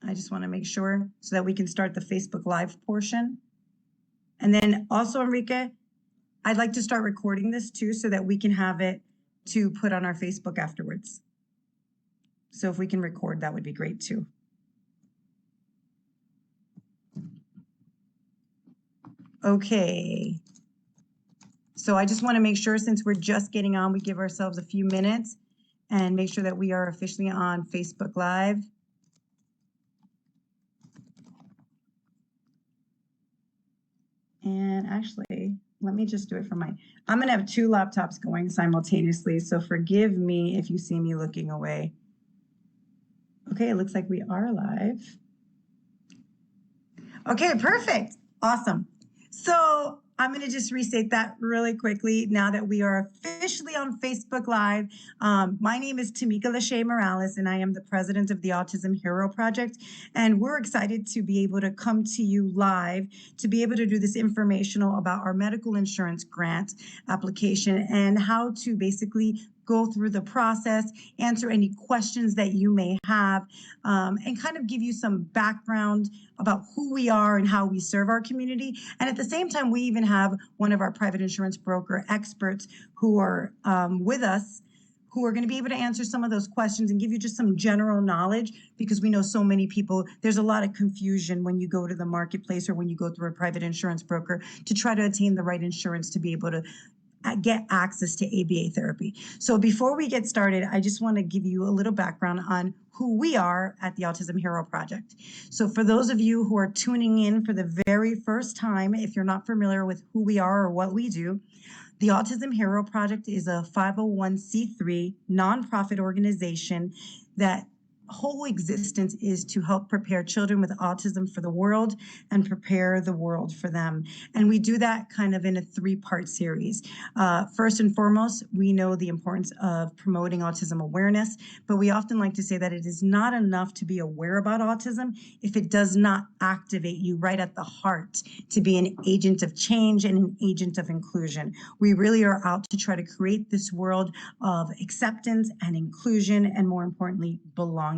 I just want to make sure so that we can start the Facebook Live portion. And then also, Enrique, I'd like to start recording this too so that we can have it to put on our Facebook afterwards. So if we can record, that would be great too. Okay. So I just want to make sure, since we're just getting on, we give ourselves a few minutes and make sure that we are officially on Facebook Live. And actually, let me just do it from I'm going to have two laptops going simultaneously, so forgive me if you see me looking away. Okay, it looks like we are live. Okay, perfect. Awesome. So I'm going to just restate that really quickly now that we are officially on Facebook Live. My name is Tamika Lachey Morales, and I am the president of the Autism Hero Project. And we're excited to be able to come to you live to be able to do this informational about our medical insurance grant application and how to basically go through the process, answer any questions that you may have, and kind of give you some background about who we are and how we serve our community. And at the same time, we even have one of our private insurance broker experts who are with us, who are going to be able to answer some of those questions and give you just some general knowledge, because we know so many people, there's a lot of confusion when you go to the marketplace or when you go through a private insurance broker to try to attain the right insurance to be able to get access to ABA therapy. So before we get started, I just want to give you a little background on who we are at the Autism Hero Project. So for those of you who are tuning in for the very first time, if you're not familiar with who we are or what we do, the Autism Hero Project is a 501c3 nonprofit organization that whole existence is to help prepare children with autism for the world and prepare the world for them. And we do that kind of in a three-part series. First and foremost, we know the importance of promoting autism awareness, but we often like to say that it is not enough to be aware about autism if it does not activate you right at the heart to be an agent of change and an agent of inclusion. We really are out to try to create this world of acceptance and inclusion, and more importantly, belonging.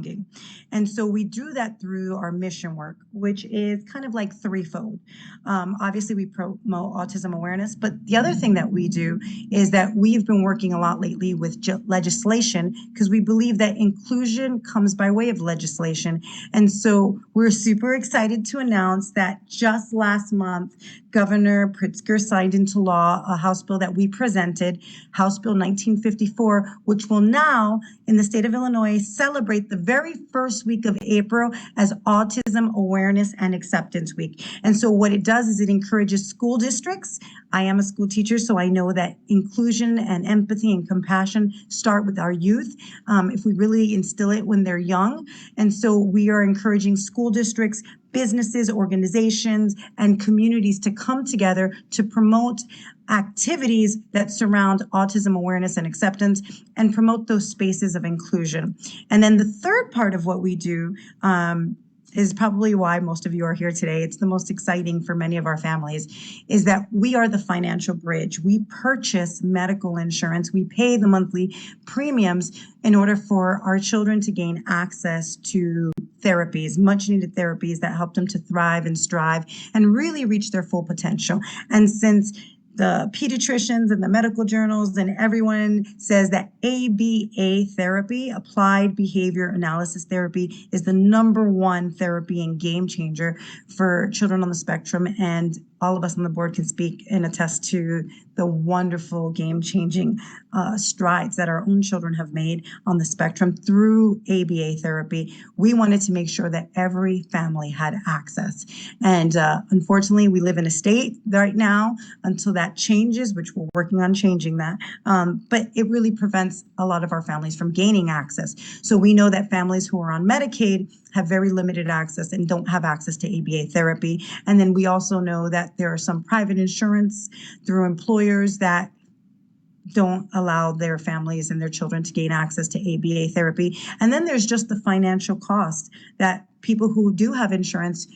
And so we do that through our mission work, which is kind of like threefold. Obviously, we promote autism awareness, but the other thing that we do is that we've been working a lot lately with legislation, because we believe that inclusion comes by way of legislation. And so we're super excited to announce that just last month, Governor Pritzker signed into law a House bill that we presented, House Bill 1954, which will now, in the state of Illinois, celebrate the very first week of April as Autism Awareness and Acceptance Week. And so what it does is it encourages school districts. I am a school teacher, so I know that inclusion and empathy and compassion start with our youth, if we really instill it when they're young. And so we are encouraging school districts, businesses, organizations, and communities to come together to promote activities that surround autism awareness and acceptance and promote those spaces of inclusion. And then the third part of what we do is probably why most of you are here today. It's the most exciting for many of our families, is that we are the financial bridge. We purchase medical insurance. We pay the monthly premiums in order for our children to gain access to therapies, much needed therapies that help them to thrive and strive and really reach their full potential. And since the pediatricians and the medical journals and everyone says that ABA therapy, applied behavior analysis therapy, is the #1 therapy and game changer for children on the spectrum. And all of us on the board can speak and attest to the wonderful game-changing strides that our own children have made on the spectrum through ABA therapy. We wanted to make sure that every family had access. And unfortunately, we live in a state right now until that changes, which we're working on changing that. But it really prevents a lot of our families from gaining access. So we know that families who are on Medicaid have very limited access and don't have access to ABA therapy. And then we also know that there are some private insurance through employers that don't allow their families and their children to gain access to ABA therapy. And then there's just the financial cost that people who do have insurance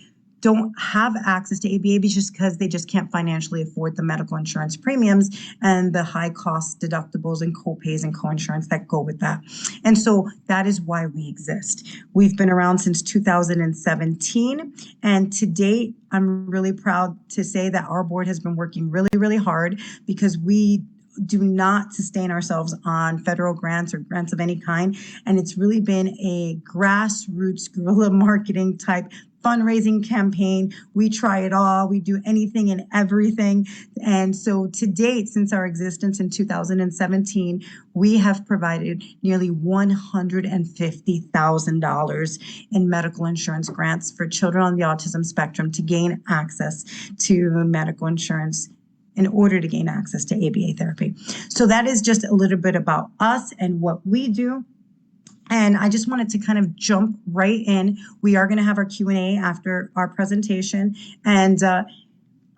don't have access to ABA just because they just can't financially afford the medical insurance premiums and the high cost deductibles and co-pays and co-insurance that go with that. And so that is why we exist. We've been around since 2017, and to date, I'm really proud to say that our board has been working really, really hard, because we do not sustain ourselves on federal grants or grants of any kind. And it's really been a grassroots guerrilla marketing type fundraising campaign. We try it all. We do anything and everything. And so to date, since our existence in 2017, we have provided nearly $150,000 in medical insurance grants for children on the autism spectrum to gain access to medical insurance in order to gain access to ABA therapy. So that is just a little bit about us and what we do. And I just wanted to kind of jump right in. We are going to have our Q&A after our presentation. And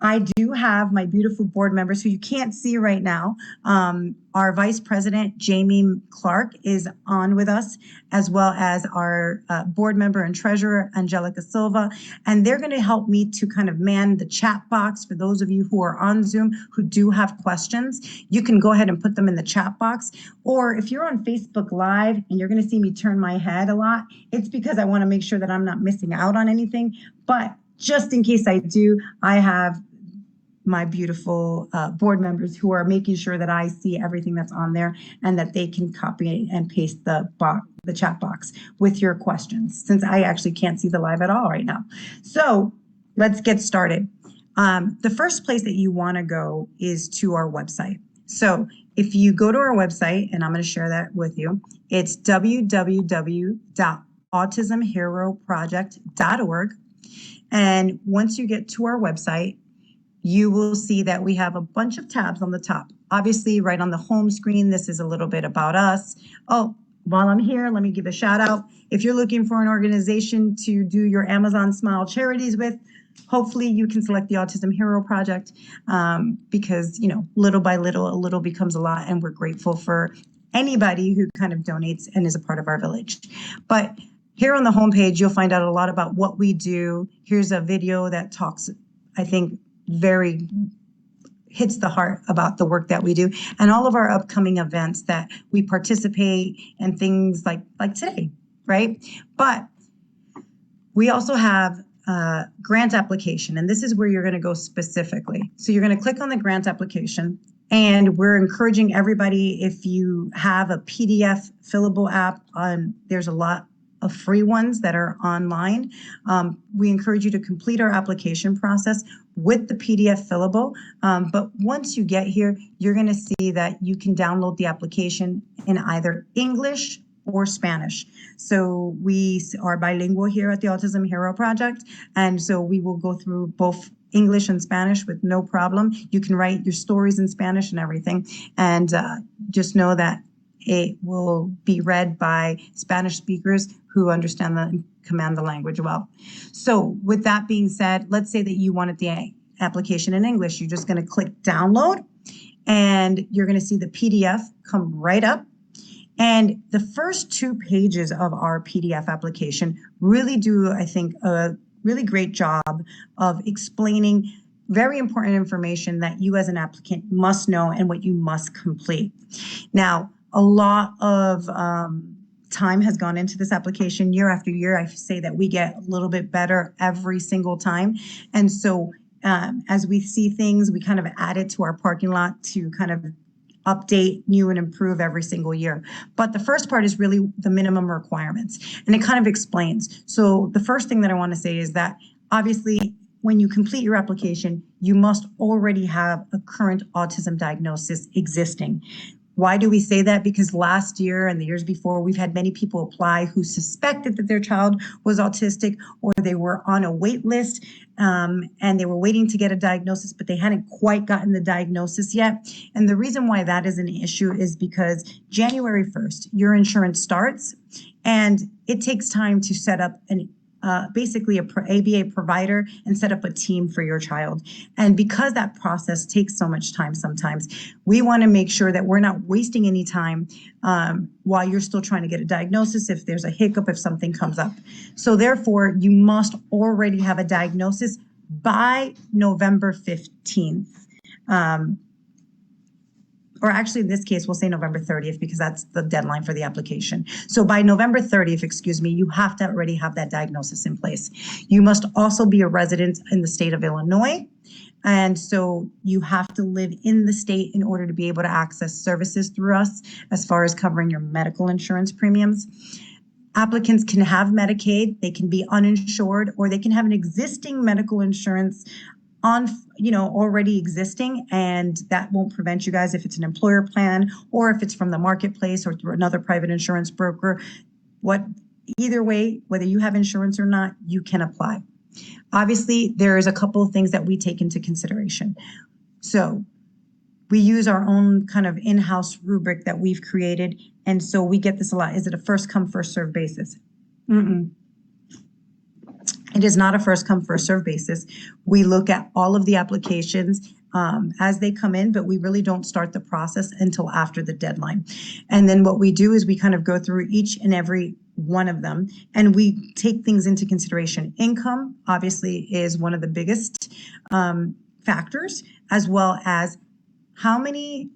I do have my beautiful board members who you can't see right now. Our Vice President, Jamie Clark, is on with us, as well as our board member and treasurer, Angelica Silva. And they're going to help me to kind of man the chat box for those of you who are on Zoom who do have questions. You can go ahead and put them in the chat box. Or if you're on Facebook Live and you're going to see me turn my head a lot, it's because I want to make sure that I'm not missing out on anything. But just in case I do, I have my beautiful board members who are making sure that I see everything that's on there and that they can copy and paste the chat box with your questions, since I actually can't see the live at all right now. So let's get started. The first place that you want to go is to our website. So if you go to our website, and I'm going to share that with you, it's www.autismheroproject.org. And once you get to our website, you will see that we have a bunch of tabs on the top. Obviously, right on the home screen, this is a little bit about us. Oh, while I'm here, let me give a shout out. If you're looking for an organization to do your Amazon Smile charities with, hopefully you can select the Autism Hero Project, because, you know, little by little, a little becomes a lot, and we're grateful for anybody who kind of donates and is a part of our village. But here on the homepage, you'll find out a lot about what we do. Here's a video that talks, I think, very hits the heart about the work that we do and all of our upcoming events that we participate in, things like today, right? But we also have a grant application, and this is where you're going to go specifically. So you're going to click on the grant application, and we're encouraging everybody, if you have a PDF fillable app, there's a lot of free ones that are online. We encourage you to complete our application process with the PDF fillable. But once you get here, you're going to see that you can download the application in either English or Spanish. So we are bilingual here at the Autism Hero Project. And so we will go through both English and Spanish with no problem. You can write your stories in Spanish and everything. And just know that it will be read by Spanish speakers who understand and command the language well. So with that being said, let's say that you wanted the application in English. You're just going to click download, and you're going to see the PDF come right up. And the first 2 pages of our PDF application really do, I think, a really great job of explaining very important information that you as an applicant must know and what you must complete. Now, a lot of time has gone into this application year after year. I say that we get a little bit better every single time. And so as we see things, we kind of add it to our parking lot to kind of update, new, and improve every single year. But the first part is really the minimum requirements, and it kind of explains. So the first thing that I want to say is that obviously when you complete your application, you must already have a current autism diagnosis existing. Why do we say that? Because last year and the years before, we've had many people apply who suspected that their child was autistic, or they were on a wait list and they were waiting to get a diagnosis, but they hadn't quite gotten the diagnosis yet. And the reason why that is an issue is because January 1st, your insurance starts, and it takes time to set up basically a ABA provider and set up a team for your child. And because that process takes so much time sometimes, we want to make sure that we're not wasting any time while you're still trying to get a diagnosis, if there's a hiccup, if something comes up. So therefore, you must already have a diagnosis by November 15th. Or actually in this case, we'll say November 30th because that's the deadline for the application. So by November 30th, you have to already have that diagnosis in place. You must also be a resident in the state of Illinois. And so you have to live in the state in order to be able to access services through us as far as covering your medical insurance premiums. Applicants can have Medicaid, they can be uninsured, or they can have an existing medical insurance on, already existing, and that won't prevent you guys if it's an employer plan or if it's from the marketplace or through another private insurance broker. Either way, whether you have insurance or not, you can apply. Obviously, there's a couple of things that we take into consideration. So we use our own kind of in-house rubric that we've created, and so we get this a lot. Is it a first come, first serve basis? It is not a first come, first serve basis. We look at all of the applications as they come in, but we really don't start the process until after the deadline. And then what we do is we kind of go through each and every one of them, and we take things into consideration. Income, obviously, is one of the biggest factors, as well as how many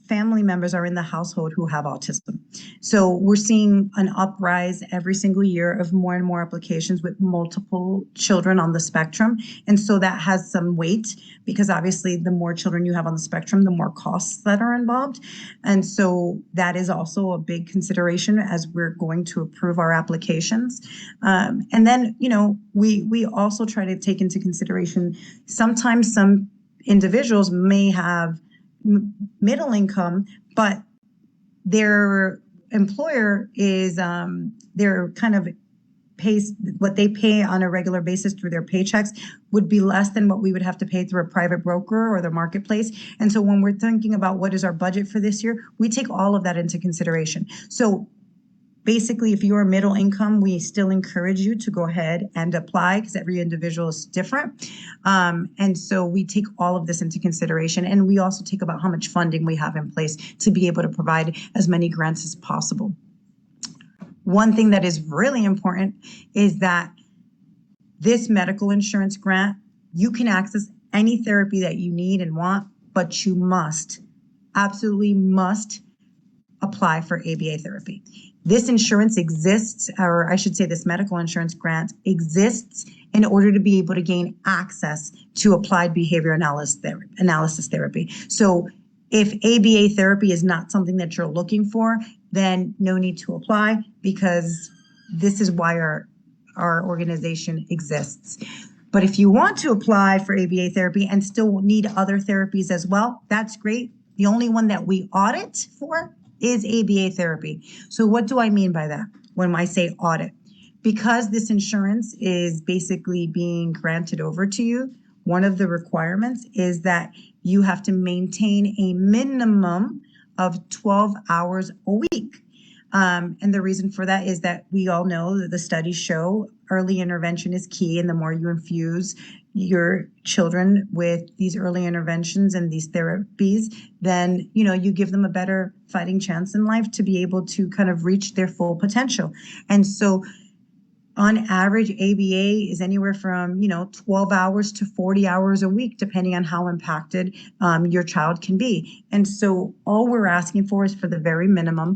family members are in the household who have autism. So we're seeing an uprise every single year of more and more applications with multiple children on the spectrum. And so that has some weight because obviously the more children you have on the spectrum, the more costs that are involved. And so that is also a big consideration as we're going to approve our applications. And then, we also try to take into consideration, sometimes some individuals may have middle income, but their employer is their kind of pays what they pay on a regular basis through their paychecks would be less than what we would have to pay through a private broker or the marketplace. And so when we're thinking about what is our budget for this year, we take all of that into consideration. So basically, if you're middle income, we still encourage you to go ahead and apply because every individual is different. And so we take all of this into consideration. And we also take about how much funding we have in place to be able to provide as many grants as possible. One thing that is really important is that this medical insurance grant, you can access any therapy that you need and want, but you must, absolutely must, apply for ABA therapy. This insurance exists, or I should say this medical insurance grant exists in order to be able to gain access to applied behavior analysis therapy. So if ABA therapy is not something that you're looking for, then no need to apply because this is why our organization exists. But if you want to apply for ABA therapy and still need other therapies as well, that's great. The only one that we audit for is ABA therapy. So what do I mean by that when I say audit? Because this insurance is basically being granted over to you, one of the requirements is that you have to maintain a minimum of 12 hours a week. And the reason for that is that we all know that the studies show early intervention is key, and the more you infuse your children with these early interventions and these therapies, then you give them a better fighting chance in life to be able to kind of reach their full potential. And so on average, ABA is anywhere from 12 hours to 40 hours a week, depending on how impacted your child can be. And so all we're asking for is for the very minimum,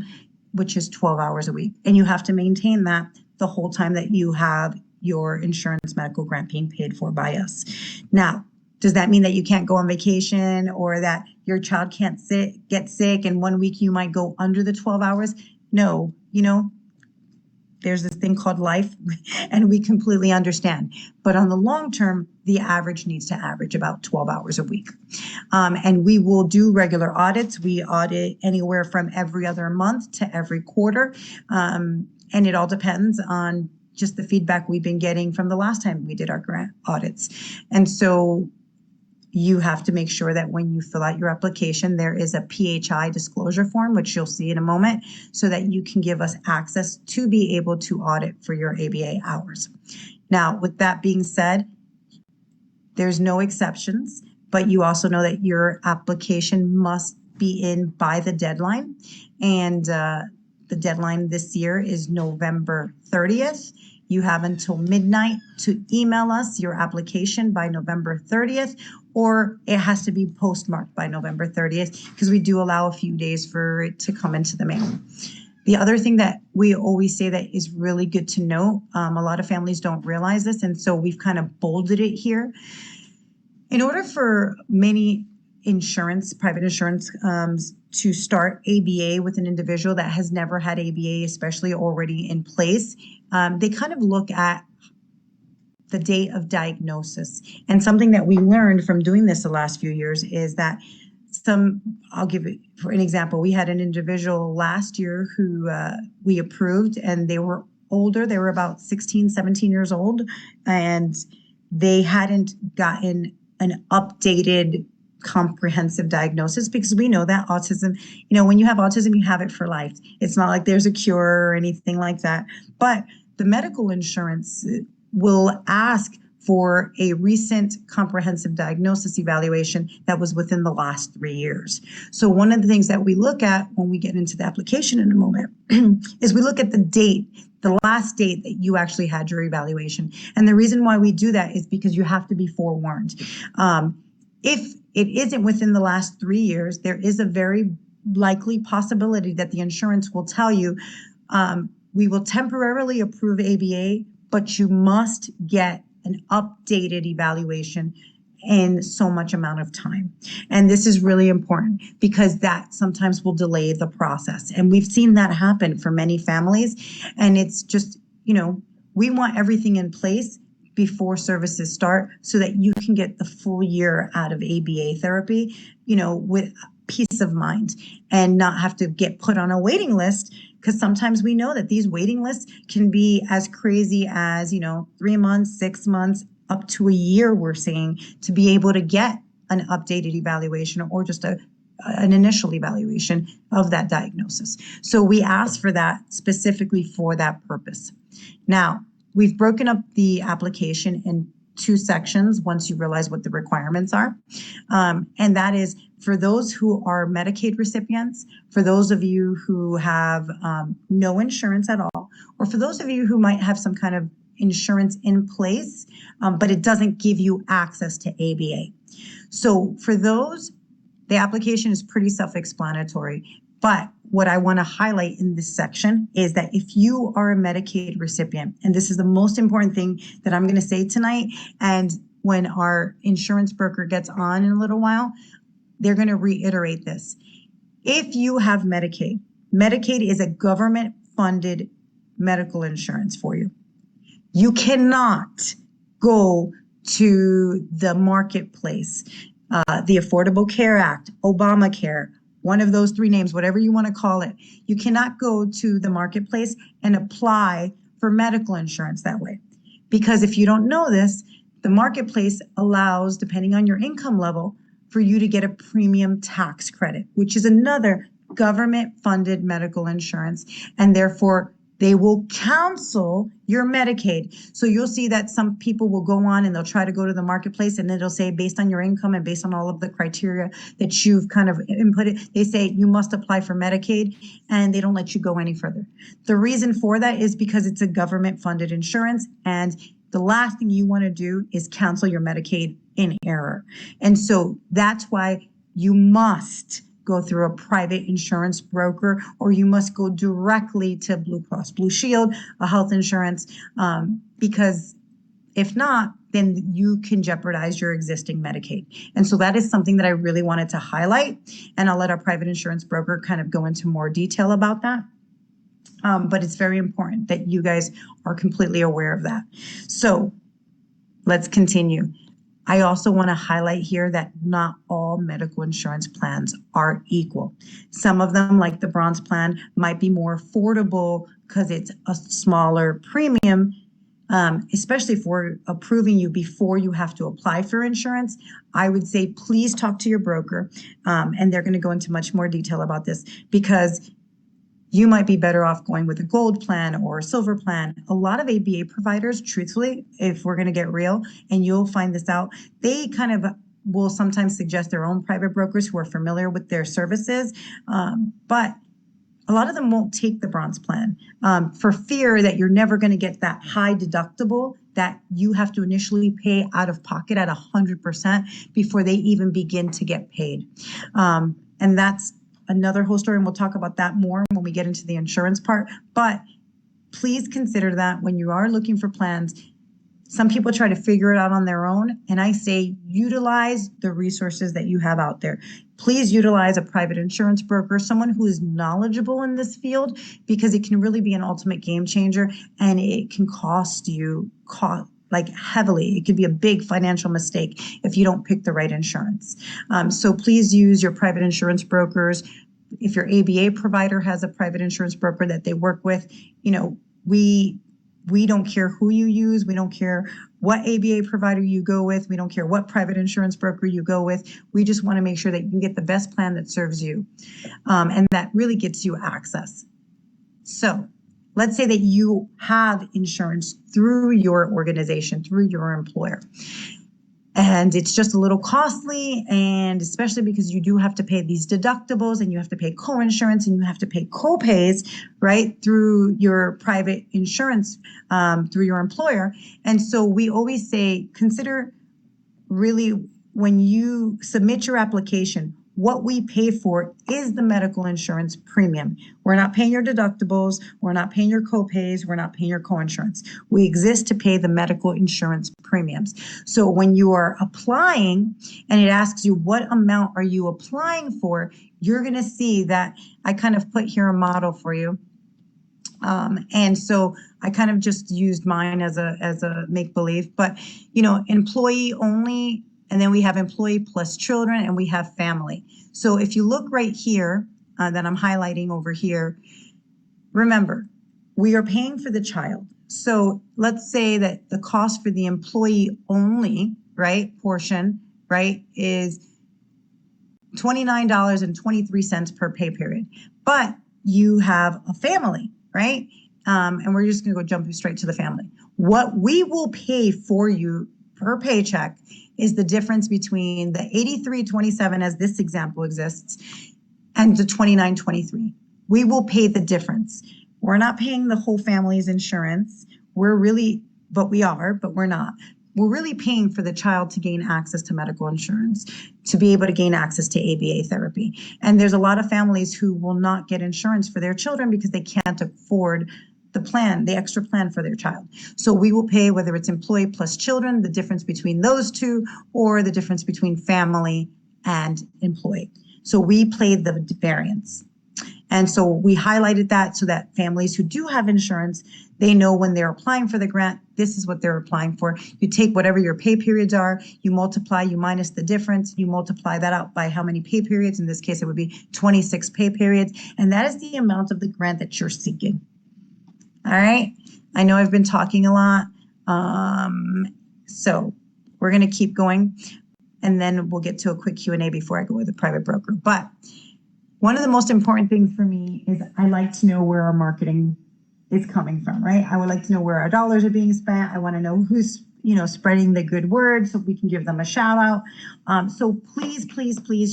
which is 12 hours a week. And you have to maintain that the whole time that you have your insurance medical grant being paid for by us. Now, does that mean that you can't go on vacation or that your child can't get sick and 1 week you might go under the 12 hours? No, there's this thing called life and we completely understand. But on the long term, the average needs to average about 12 hours a week. And we will do regular audits. We audit anywhere from every other month to every quarter. And it all depends on just the feedback we've been getting from the last time we did our grant audits. And so you have to make sure that when you fill out your application, there is a PHI disclosure form, which you'll see in a moment, so that you can give us access to be able to audit for your ABA hours. Now, with that being said, there's no exceptions, but you also know that your application must be in by the deadline. And the deadline this year is November 30th. You have until midnight to email us your application by November 30th, or it has to be postmarked by November 30th because we do allow a few days for it to come into the mail. The other thing that we always say that is really good to know, a lot of families don't realize this, and so we've kind of bolded it here. In order for many private insurance, to start ABA with an individual that has never had ABA, especially already in place, they kind of look at the date of diagnosis. And something that we learned from doing this the last few years is that I'll give it for an example. We had an individual last year who we approved, and they were older. They were about 16, 17 years old, and they hadn't gotten an updated comprehensive diagnosis, because we know that autism, when you have autism, you have it for life. It's not like there's a cure or anything like that. But the medical insurance will ask for a recent comprehensive diagnosis evaluation that was within the last 3 years. So one of the things that we look at when we get into the application in a moment is we look at the last date that you actually had your evaluation. And the reason why we do that is because you have to be forewarned. If it isn't within the last 3 years, there is a very likely possibility that the insurance will tell you, we will temporarily approve ABA, but you must get an updated evaluation in so much amount of time. And this is really important because that sometimes will delay the process. And we've seen that happen for many families. And it's just, we want everything in place before services start so that you can get the full year out of ABA therapy, with peace of mind and not have to get put on a waiting list. Because sometimes we know that these waiting lists can be as crazy as, 3 months, 6 months, up to a year, we're seeing, to be able to get an updated evaluation or just an initial evaluation of that diagnosis. So we ask for that specifically for that purpose. Now, we've broken up the application in 2 sections once you realize what the requirements are. And that is for those who are Medicaid recipients, for those of you who have no insurance at all, or for those of you who might have some kind of insurance in place, but it doesn't give you access to ABA. So for those, the application is pretty self-explanatory. But what I want to highlight in this section is that if you are a Medicaid recipient, and this is the most important thing that I'm going to say tonight, and when our insurance broker gets on in a little while, they're going to reiterate this. If you have Medicaid, Medicaid is a government-funded medical insurance for you. You cannot go to the marketplace, the Affordable Care Act, Obamacare, one of those 3 names, whatever you want to call it. You cannot go to the marketplace and apply for medical insurance that way. Because if you don't know this, the marketplace allows, depending on your income level, for you to get a premium tax credit, which is another government-funded medical insurance, and therefore they will cancel your Medicaid. So you'll see that some people will go on and they'll try to go to the marketplace, and it'll say, based on your income and based on all of the criteria that you've kind of inputted, they say you must apply for Medicaid, and they don't let you go any further. The reason for that is because it's a government-funded insurance, and the last thing you want to do is cancel your Medicaid in error. And so that's why you must go through a private insurance broker, or you must go directly to Blue Cross Blue Shield, a health insurance, because if not, then you can jeopardize your existing Medicaid. And so that is something that I really wanted to highlight, and I'll let our private insurance broker kind of go into more detail about that. But it's very important that you guys are completely aware of that. So let's continue. I also want to highlight here that not all medical insurance plans are equal. Some of them, like the Bronze plan, might be more affordable because it's a smaller premium, especially for approving you before you have to apply for insurance. I would say please talk to your broker, and they're going to go into much more detail about this, because you might be better off going with a gold plan or a silver plan. A lot of ABA providers, truthfully, if we're going to get real, and you'll find this out, they kind of will sometimes suggest their own private brokers who are familiar with their services. But a lot of them won't take the bronze plan for fear that you're never going to get that high deductible that you have to initially pay out of pocket at 100% before they even begin to get paid. And that's another whole story, and we'll talk about that more when we get into the insurance part. But please consider that when you are looking for plans. Some people try to figure it out on their own, and I say utilize the resources that you have out there. Please utilize a private insurance broker, someone who is knowledgeable in this field, because it can really be an ultimate game changer, and it can cost you like heavily. It could be a big financial mistake if you don't pick the right insurance. So please use your private insurance brokers. If your ABA provider has a private insurance broker that they work with, we don't care who you use. We don't care what ABA provider you go with. We don't care what private insurance broker you go with. We just want to make sure that you get the best plan that serves you, and that really gets you access. So let's say that you have insurance through your organization, through your employer, and it's just a little costly, and especially because you do have to pay these deductibles, and you have to pay co-insurance, and you have to pay co-pays, right, through your private insurance, through your employer. And so we always say, consider really when you submit your application, what we pay for is the medical insurance premium. We're not paying your deductibles. We're not paying your co-pays. We're not paying your co-insurance. We exist to pay the medical insurance premiums. So when you are applying and it asks you what amount are you applying for, you're going to see that I kind of put here a model for you. And so I kind of just used mine as a make-believe, but employee only. And then we have employee plus children, and we have family. So if you look right here, that I'm highlighting over here, remember, we are paying for the child. So let's say that the cost for the employee only, right, portion, right, is $29.23 per pay period. But you have a family, right? And we're just going to go jump straight to the family. What we will pay for you per paycheck is the difference between the $83.27, as this example exists, and the $29.23. We will pay the difference. We're not paying the whole family's insurance. We're not. We're really paying for the child to gain access to medical insurance, to be able to gain access to ABA therapy. And there's a lot of families who will not get insurance for their children because they can't afford the extra plan for their child. So we will pay, whether it's employee plus children, the difference between those two, or the difference between family and employee. So we play the variance. And so we highlighted that so that families who do have insurance, they know when they're applying for the grant, this is what they're applying for. You take whatever your pay periods are, you multiply, you minus the difference, you multiply that out by how many pay periods. In this case, it would be 26 pay periods. And that is the amount of the grant that you're seeking. All right. I know I've been talking a lot. So we're going to keep going, and then we'll get to a quick Q&A before I go with a private broker. But one of the most important things for me is I like to know where our marketing is coming from, right? I would like to know where our dollars are being spent. I want to know who's, spreading the good word so we can give them a shout out. So please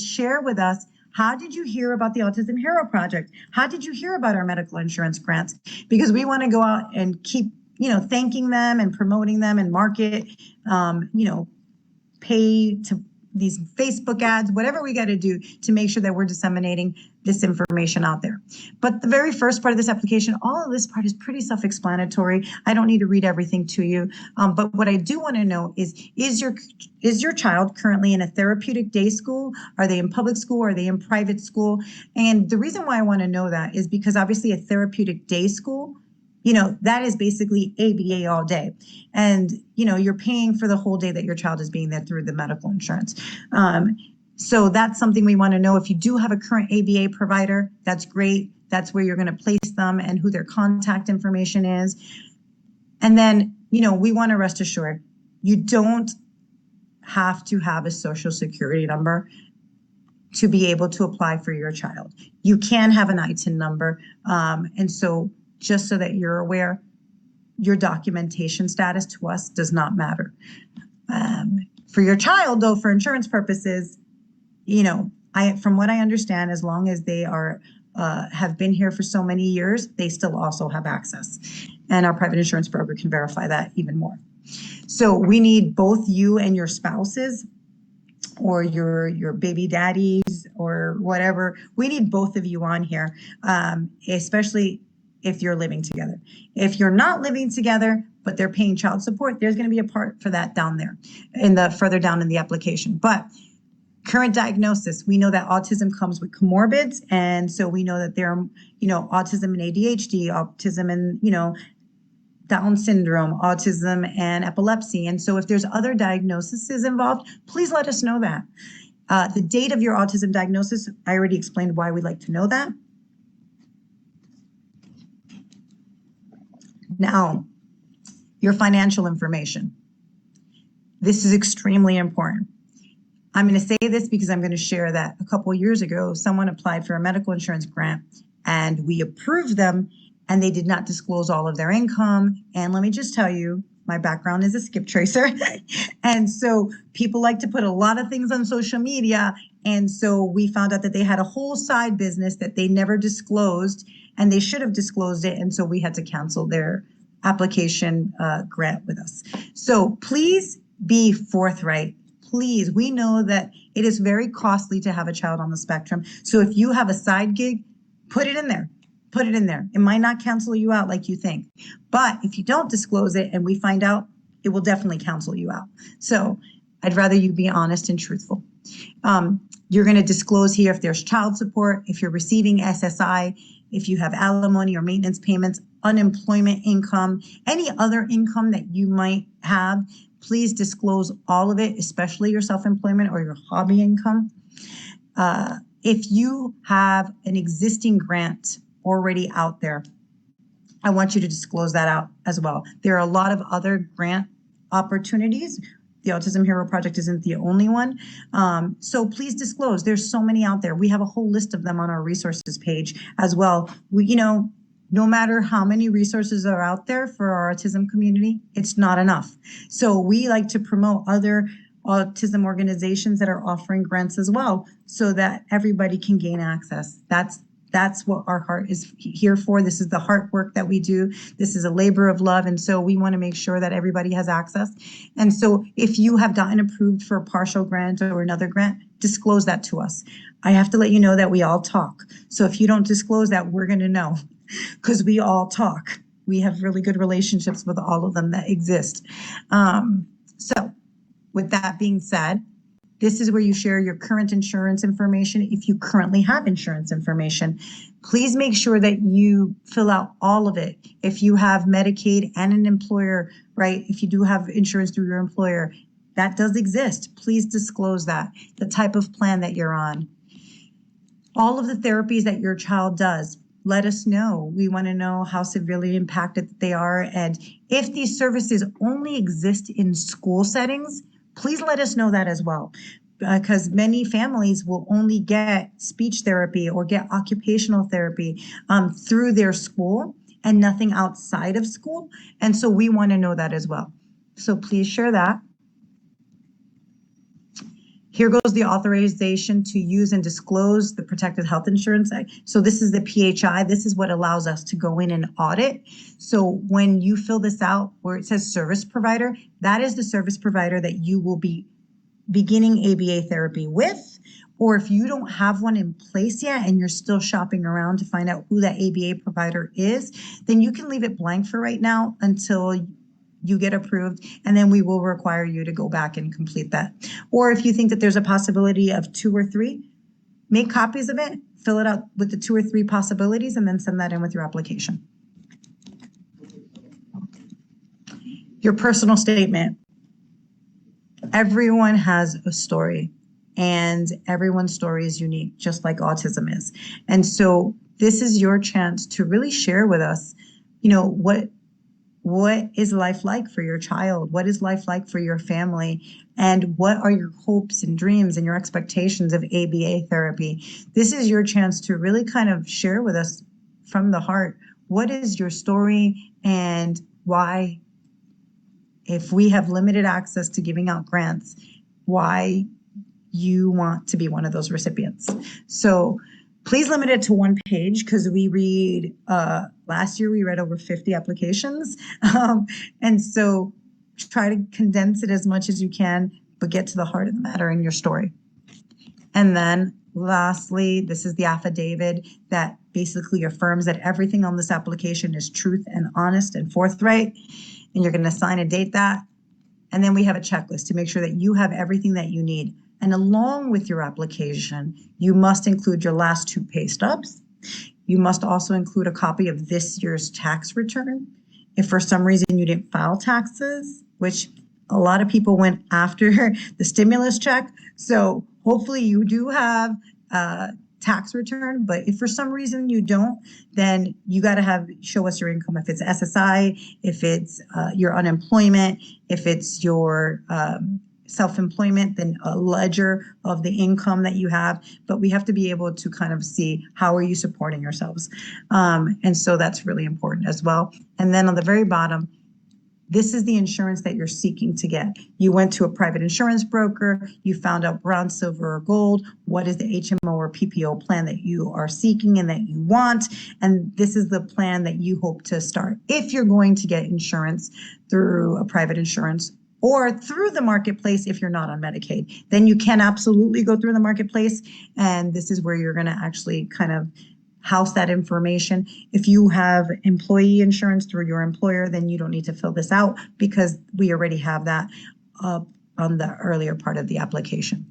share with us, how did you hear about the Autism Hero Project? How did you hear about our medical insurance grants? Because we want to go out and keep, thanking them and promoting them and market, pay to these Facebook ads, whatever we got to do to make sure that we're disseminating this information out there. But the very first part of this application, all of this part is pretty self-explanatory. I don't need to read everything to you. But what I do want to know is your child currently in a therapeutic day school? Are they in public school? Are they in private school? And the reason why I want to know that is because obviously a therapeutic day school, that is basically ABA all day. And, you're paying for the whole day that your child is being there through the medical insurance. So that's something we want to know. If you do have a current ABA provider, that's great. That's where you're going to place them and who their contact information is. And then, we want to rest assured, you don't have to have a social security number. to be able to apply for your child. You can have an ITIN number. And so just so that you're aware, your documentation status to us does not matter. For your child, though, for insurance purposes, from what I understand, as long as they are have been here for so many years, they still also have access. And our private insurance broker can verify that even more. So we need both you and your spouses or your baby daddies or whatever. We need both of you on here, especially if you're living together. If you're not living together, but they're paying child support, there's going to be a part for that down there further down in the application. But current diagnosis, we know that autism comes with comorbids. And so we know that there are, autism and ADHD, autism and, Down syndrome, autism, and epilepsy. And so if there's other diagnoses involved, please let us know that. The date of your autism diagnosis, I already explained why we'd like to know that. Now, your financial information. This is extremely important. I'm going to say this because I'm going to share that a couple of years ago, someone applied for a medical insurance grant and we approved them and they did not disclose all of their income. And let me just tell you, my background is a skip tracer. And so people like to put a lot of things on social media. And so we found out that they had a whole side business that they never disclosed and they should have disclosed it. And so we had to cancel their application grant with us. So please be forthright. Please, we know that it is very costly to have a child on the spectrum. So if you have a side gig, put it in there. Put it in there. It might not cancel you out like you think. But if you don't disclose it and we find out, it will definitely cancel you out. So I'd rather you be honest and truthful. You're going to disclose here if there's child support, if you're receiving SSI, if you have alimony or maintenance payments, unemployment income, any other income that you might have. Please disclose all of it, especially your self-employment or your hobby income. If you have an existing grant already out there, I want you to disclose that out as well. There are a lot of other grant opportunities. The Autism Hero Project isn't the only one. So please disclose. There's so many out there. We have a whole list of them on our resources page as well. No matter how many resources are out there for our autism community, it's not enough. So we like to promote other autism organizations that are offering grants as well so that everybody can gain access. That's what our heart is here for. This is the heart work that we do. This is a labor of love. And so we want to make sure that everybody has access. And so if you have gotten approved for a partial grant or another grant, disclose that to us. I have to let you know that we all talk. So if you don't disclose that, we're going to know because we all talk. We have really good relationships with all of them that exist. So with that being said, this is where you share your current insurance information. If you currently have insurance information, please make sure that you fill out all of it. If you have Medicaid and an employer, right? If you do have insurance through your employer, that does exist. Please disclose that, the type of plan that you're on. All of the therapies that your child does, let us know. We want to know how severely impacted they are. And if these services only exist in school settings, please let us know that as well, because many families will only get speech therapy or get occupational therapy through their school and nothing outside of school. And so we want to know that as well. So please share that. Here goes the authorization to use and disclose the Protected Health Insurance Act. So this is the PHI. This is what allows us to go in and audit. So when you fill this out where it says service provider, that is the service provider that you will be beginning ABA therapy with. Or if you don't have one in place yet and you're still shopping around to find out who that ABA provider is, then you can leave it blank for right now until you get approved, and then we will require you to go back and complete that. Or if you think that there's a possibility of 2 or 3, make copies of it, fill it out with the 2 or 3 possibilities, and then send that in with your application. Your personal statement. Everyone has a story, and everyone's story is unique, just like autism is. And so this is your chance to really share with us, What is life like for your child? What is life like for your family? And what are your hopes and dreams and your expectations of ABA therapy? This is your chance to really kind of share with us from the heart, what is your story and why, if we have limited access to giving out grants, why you want to be one of those recipients. So please limit it to one page, because we read, last year we read over 50 applications. And so try to condense it as much as you can, but get to the heart of the matter in your story. And then lastly, this is the affidavit that basically affirms that everything on this application is truth and honest and forthright. And you're going to sign and date that. And then we have a checklist to make sure that you have everything that you need. And along with your application, you must include your last 2 pay stubs. You must also include a copy of this year's tax return. If for some reason you didn't file taxes, which a lot of people went after the stimulus check, so hopefully you do have a tax return, but if for some reason you don't, then you got to show us your income. If it's SSI, if it's your unemployment, if it's your self-employment, then a ledger of the income that you have. But we have to be able to kind of see, how are you supporting yourselves? And so that's really important as well. And then on the very bottom, this is the insurance that you're seeking to get. You went to a private insurance broker, you found out bronze, silver, or gold. What is the HMO or PPO plan that you are seeking and that you want? And this is the plan that you hope to start. If you're going to get insurance through a private insurance or through the marketplace, if you're not on Medicaid, then you can absolutely go through the marketplace. And this is where you're going to actually kind of house that information. If you have employee insurance through your employer, then you don't need to fill this out, because we already have that up on the earlier part of the application.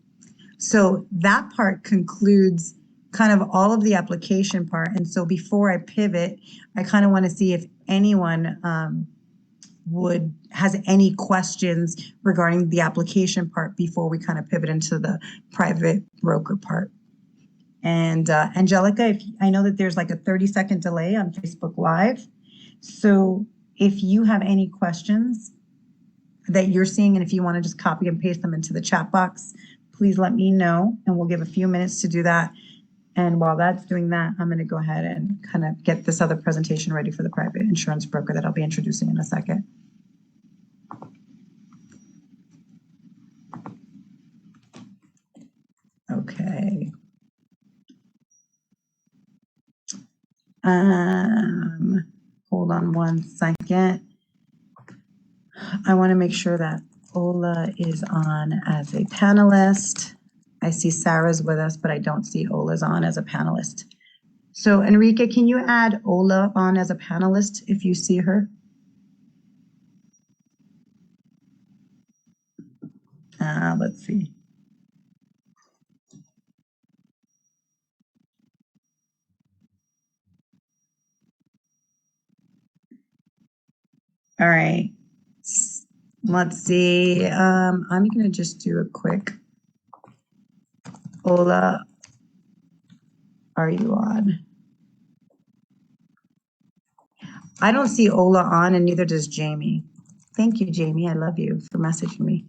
So that part concludes kind of all of the application part. And so before I pivot, I kind of want to see if anyone has any questions regarding the application part before we kind of pivot into the private broker part. And Angelica, I know that there's like a 30-second delay on Facebook Live. So if you have any questions that you're seeing, and if you want to just copy and paste them into the chat box, please let me know, and we'll give a few minutes to do that. And while that's doing that, I'm going to go ahead and kind of get this other presentation ready for the private insurance broker that I'll be introducing in a second. Okay. Hold on one second. I want to make sure that Ola is on as a panelist. I see Sarah's with us, but I don't see Ola's on as a panelist. So Enrique, can you add Ola on as a panelist if you see her? Let's see. All right. Let's see. I'm going to just do a quick. Ola, are you on? I don't see Ola on, and neither does Jamie. Thank you, Jamie. I love you for messaging me.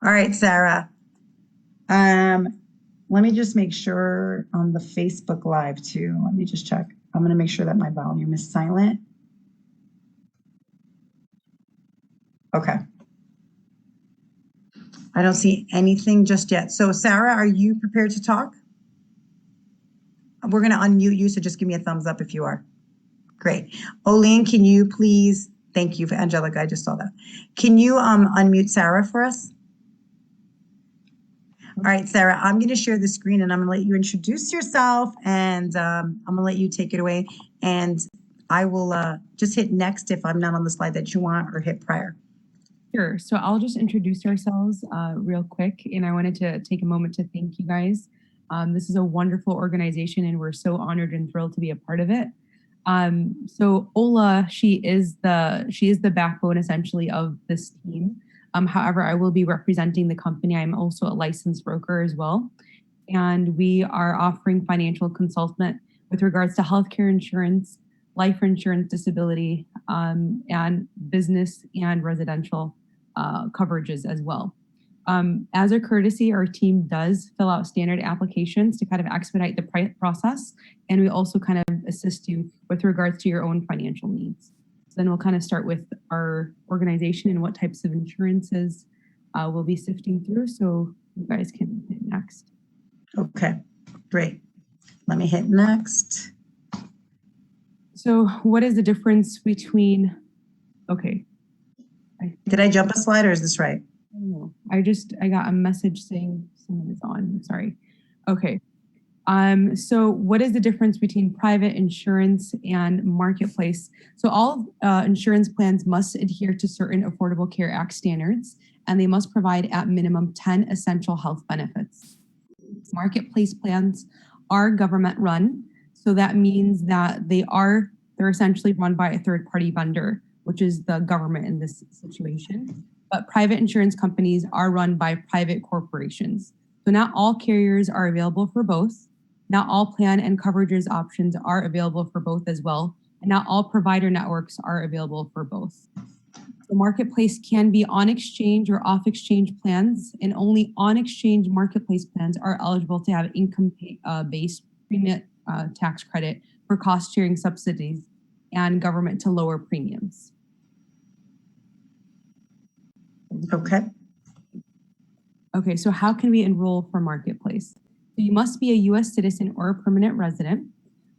All right, Sarah. Let me just make sure on the Facebook Live too. Let me just check. I'm going to make sure that my volume is silent. Okay. I don't see anything just yet. So Sarah, are you prepared to talk? We're going to unmute you, so just give me a thumbs up if you are. Great. Oline, can you please, thank you for Angelica, I just saw that. Can you unmute Sarah for us? All right, Sarah, I'm going to share the screen, and I'm going to let you introduce yourself, and I'm going to let you take it away. And I will just hit next if I'm not on the slide that you want, or hit prior. Sure. So I'll just introduce ourselves real quick. And I wanted to take a moment to thank you guys. This is a wonderful organization, and we're so honored and thrilled to be a part of it. So Ola, she is the backbone essentially of this team. However, I will be representing the company. I'm also a licensed broker as well. and we are offering financial consultant with regards to healthcare insurance, life insurance, disability, and business and residential coverages as well. As a courtesy, our team does fill out standard applications to kind of expedite the process, and we also kind of assist you with regards to your own financial needs. So then we'll kind of start with our organization and what types of insurances we'll be sifting through, so you guys can hit next. Okay, great. Let me hit next. So what is the difference between, okay. Did I jump a slide or is this right? I don't know. I got a message saying someone is on. I'm sorry. Okay. So what is the difference between private insurance and marketplace? So all insurance plans must adhere to certain Affordable Care Act standards, and they must provide at minimum 10 essential health benefits. Marketplace plans are government run. So that means that they're essentially run by a third party vendor, which is the government in this situation. But private insurance companies are run by private corporations. So not all carriers are available for both. Not all plan and coverages options are available for both as well. And not all provider networks are available for both. The marketplace can be on exchange or off exchange plans, and only on exchange marketplace plans are eligible to have income-based premium tax credit for cost sharing subsidies and government to lower premiums. Okay. Okay, so how can we enroll for marketplace? So you must be a U.S. citizen or a permanent resident.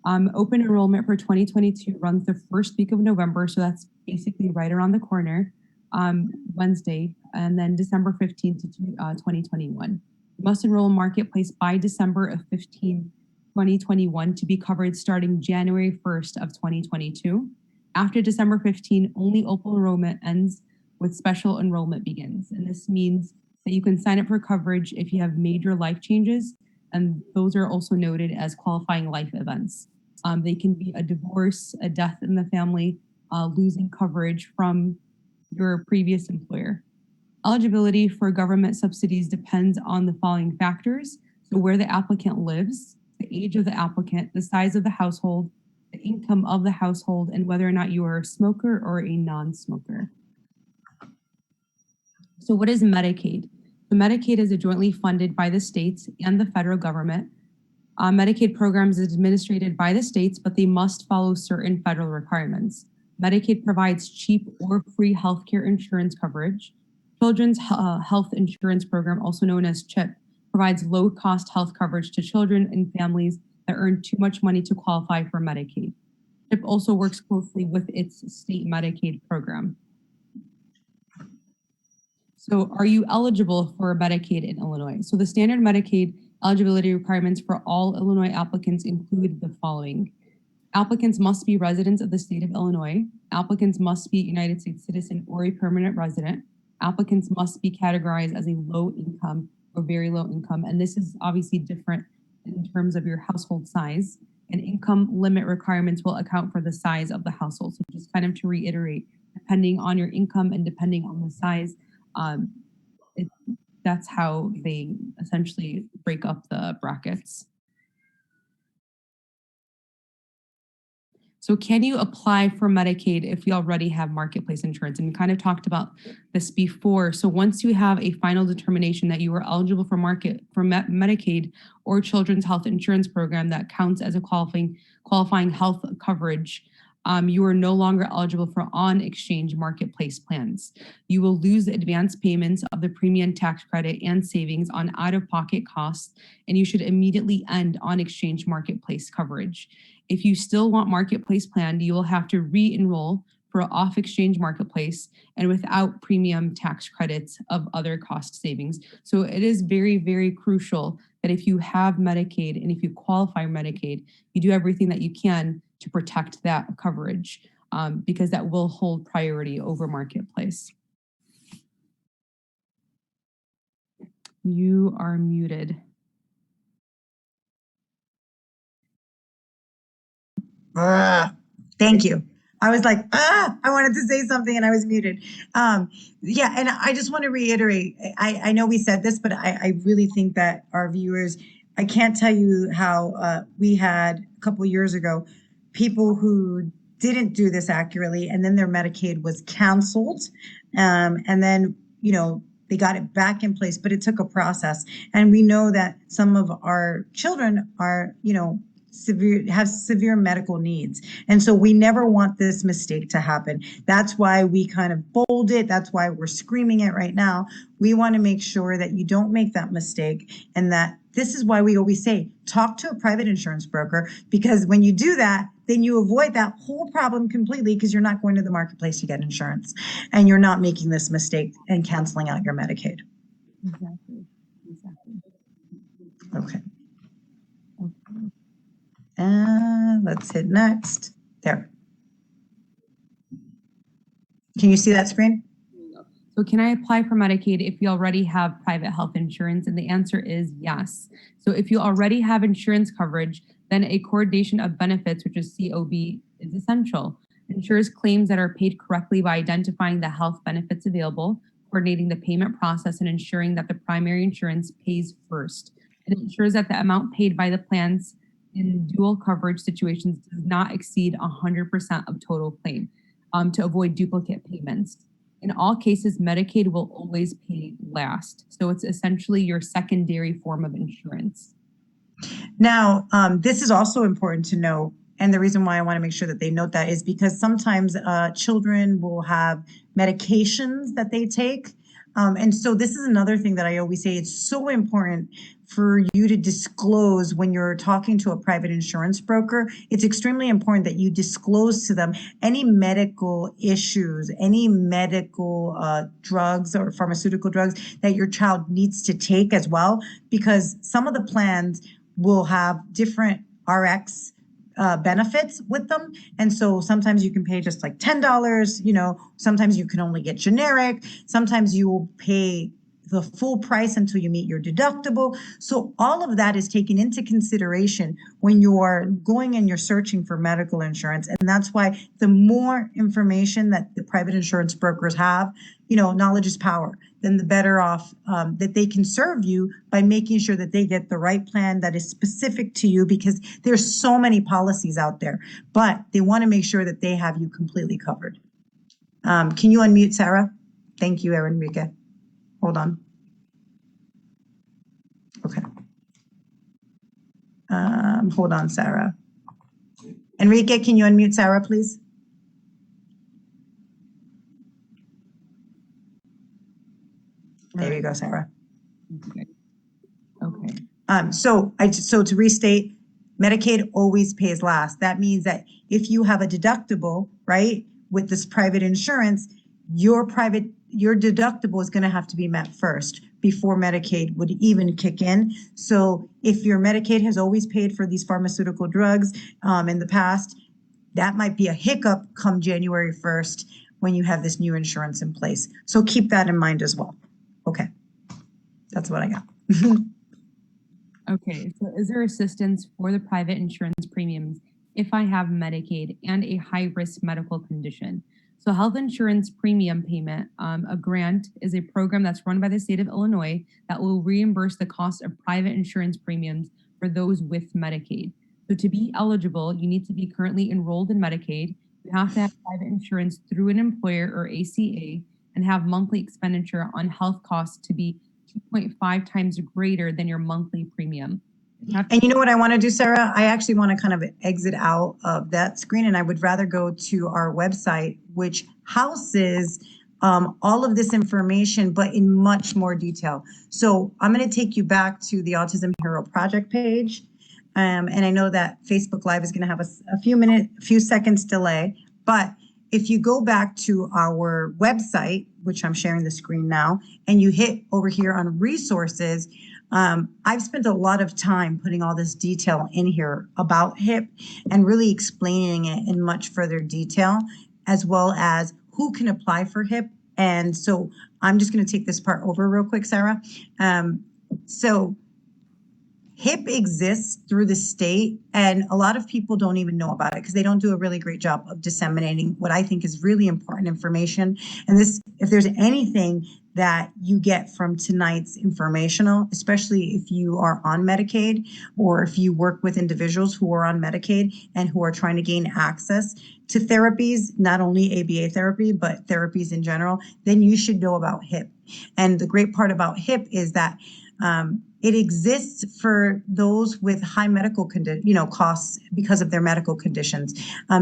Open enrollment for 2022 runs the first week of November, so that's basically right around the corner, Wednesday, and then December 15th to 2021. You must enroll in marketplace by December of 2021 to be covered starting January 1st of 2022. After December 15, only open enrollment ends with special enrollment begins. And this means that you can sign up for coverage if you have major life changes, and those are also noted as qualifying life events. They can be a divorce, a death in the family, losing coverage from your previous employer. Eligibility for government subsidies depends on the following factors. So where the applicant lives, the age of the applicant, the size of the household, the income of the household, and whether or not you are a smoker or a non-smoker. So what is Medicaid? So Medicaid is jointly funded by the states and the federal government. Medicaid programs is administered by the states, but they must follow certain federal requirements. Medicaid provides cheap or free healthcare insurance coverage. Children's Health Insurance Program, also known as CHIP, provides low-cost health coverage to children and families that earn too much money to qualify for Medicaid. CHIP also works closely with its state Medicaid program. So are you eligible for Medicaid in Illinois? So the standard Medicaid eligibility requirements for all Illinois applicants include the following. Applicants must be residents of the state of Illinois. Applicants must be a United States citizen or a permanent resident. Applicants must be categorized as a low income or very low income. And this is obviously different in terms of your household size. And income limit requirements will account for the size of the household. So just kind of to reiterate, depending on your income and depending on the size, that's how they essentially break up the brackets. So can you apply for Medicaid if you already have marketplace insurance? And we kind of talked about this before. So once you have a final determination that you are eligible for Medicaid or Children's Health Insurance Program that counts as a qualifying health coverage, you are no longer eligible for on-exchange marketplace plans. You will lose the advance payments of the premium tax credit and savings on out-of-pocket costs, and you should immediately end on-exchange marketplace coverage. If you still want marketplace plan, you will have to re-enroll for off-exchange marketplace and without premium tax credits of other cost savings. So it is very, very crucial that if you have Medicaid and if you qualify Medicaid, you do everything that you can to protect that coverage because that will hold priority over marketplace. You are muted. Thank you. I was like, I wanted to say something and I was muted. Yeah, and I just want to reiterate, I know we said this, but I really think that our viewers I can't tell you how we had a couple years ago people who didn't do this accurately, and then their Medicaid was canceled, and then they got it back in place, but it took a process. And we know that some of our children are severe medical needs, and so we never want this mistake to happen. That's why we kind of bold it. That's why we're screaming it right now. We want to make sure that you don't make that mistake, and that this is why we always say talk to a private insurance broker, because when you do that, then you avoid that whole problem completely, because you're not going to the marketplace to get insurance, and you're not making this mistake and canceling out your Medicaid. Exactly. Okay. Okay. Let's hit next. There. Can you see that screen? So can I apply for Medicaid if you already have private health insurance? And the answer is yes. So if you already have insurance coverage, then a coordination of benefits, which is COB, is essential. Ensures claims that are paid correctly by identifying the health benefits available, coordinating the payment process, and ensuring that the primary insurance pays first. It ensures that the amount paid by the plans in dual coverage situations does not exceed 100% of total claim, to avoid duplicate payments. In all cases, Medicaid will always pay last. So it's essentially your secondary form of insurance. Now, this is also important to know. And the reason why I want to make sure that they note that is because sometimes children will have medications that they take. And so this is another thing that I always say, it's so important for you to disclose when you're talking to a private insurance broker. It's extremely important that you disclose to them any medical issues, any medical drugs or pharmaceutical drugs that your child needs to take as well, because some of the plans will have different RX benefits with them. And so sometimes you can pay just like $10, sometimes you can only get generic, sometimes you will pay the full price until you meet your deductible. So all of that is taken into consideration when you're going and you're searching for medical insurance. And that's why the more information that the private insurance brokers have, knowledge is power, then the better off that they can serve you by making sure that they get the right plan that is specific to you, because there's so many policies out there, but they want to make sure that they have you completely covered. Can you unmute Sarah? Thank you, Enrique. Hold on. Okay. Hold on, Sarah. Enrique, can you unmute Sarah, please? There you go, Sarah. Okay. So to restate, Medicaid always pays last. That means that if you have a deductible, right, with this private insurance, your deductible is going to have to be met first before Medicaid would even kick in. So if your Medicaid has always paid for these pharmaceutical drugs in the past, that might be a hiccup come January 1st when you have this new insurance in place. So keep that in mind as well. Okay, that's what I got. Okay, so is there assistance for the private insurance premiums if I have Medicaid and a high-risk medical condition? So health insurance premium payment, a grant, is a program that's run by the state of Illinois that will reimburse the cost of private insurance premiums for those with Medicaid. So to be eligible, you need to be currently enrolled in Medicaid. You have to have private insurance through an employer or ACA and have monthly expenditure on health costs to be 2.5 times greater than your monthly premium. And you know what I want to do, Sarah? I actually want to kind of exit out of that screen, and I would rather go to our website, which houses all of this information, but in much more detail. So I'm going to take you back to the Autism Hero Project page. And I know that Facebook Live is going to have a few seconds delay, but if you go back to our website, which I'm sharing the screen now, and you hit over here on resources, I've spent a lot of time putting all this detail in here about HIP and really explaining it in much further detail, as well as who can apply for HIP. And so I'm just going to take this part over real quick, Sarah. So HIP exists through the state, and a lot of people don't even know about it because they don't do a really great job of disseminating what I think is really important information. And this, if there's anything that you get from tonight's informational, especially if you are on Medicaid or if you work with individuals who are on Medicaid and who are trying to gain access to therapies, not only ABA therapy, but therapies in general, then you should know about HIP. And the great part about HIP is that it exists for those with high medical costs because of their medical conditions.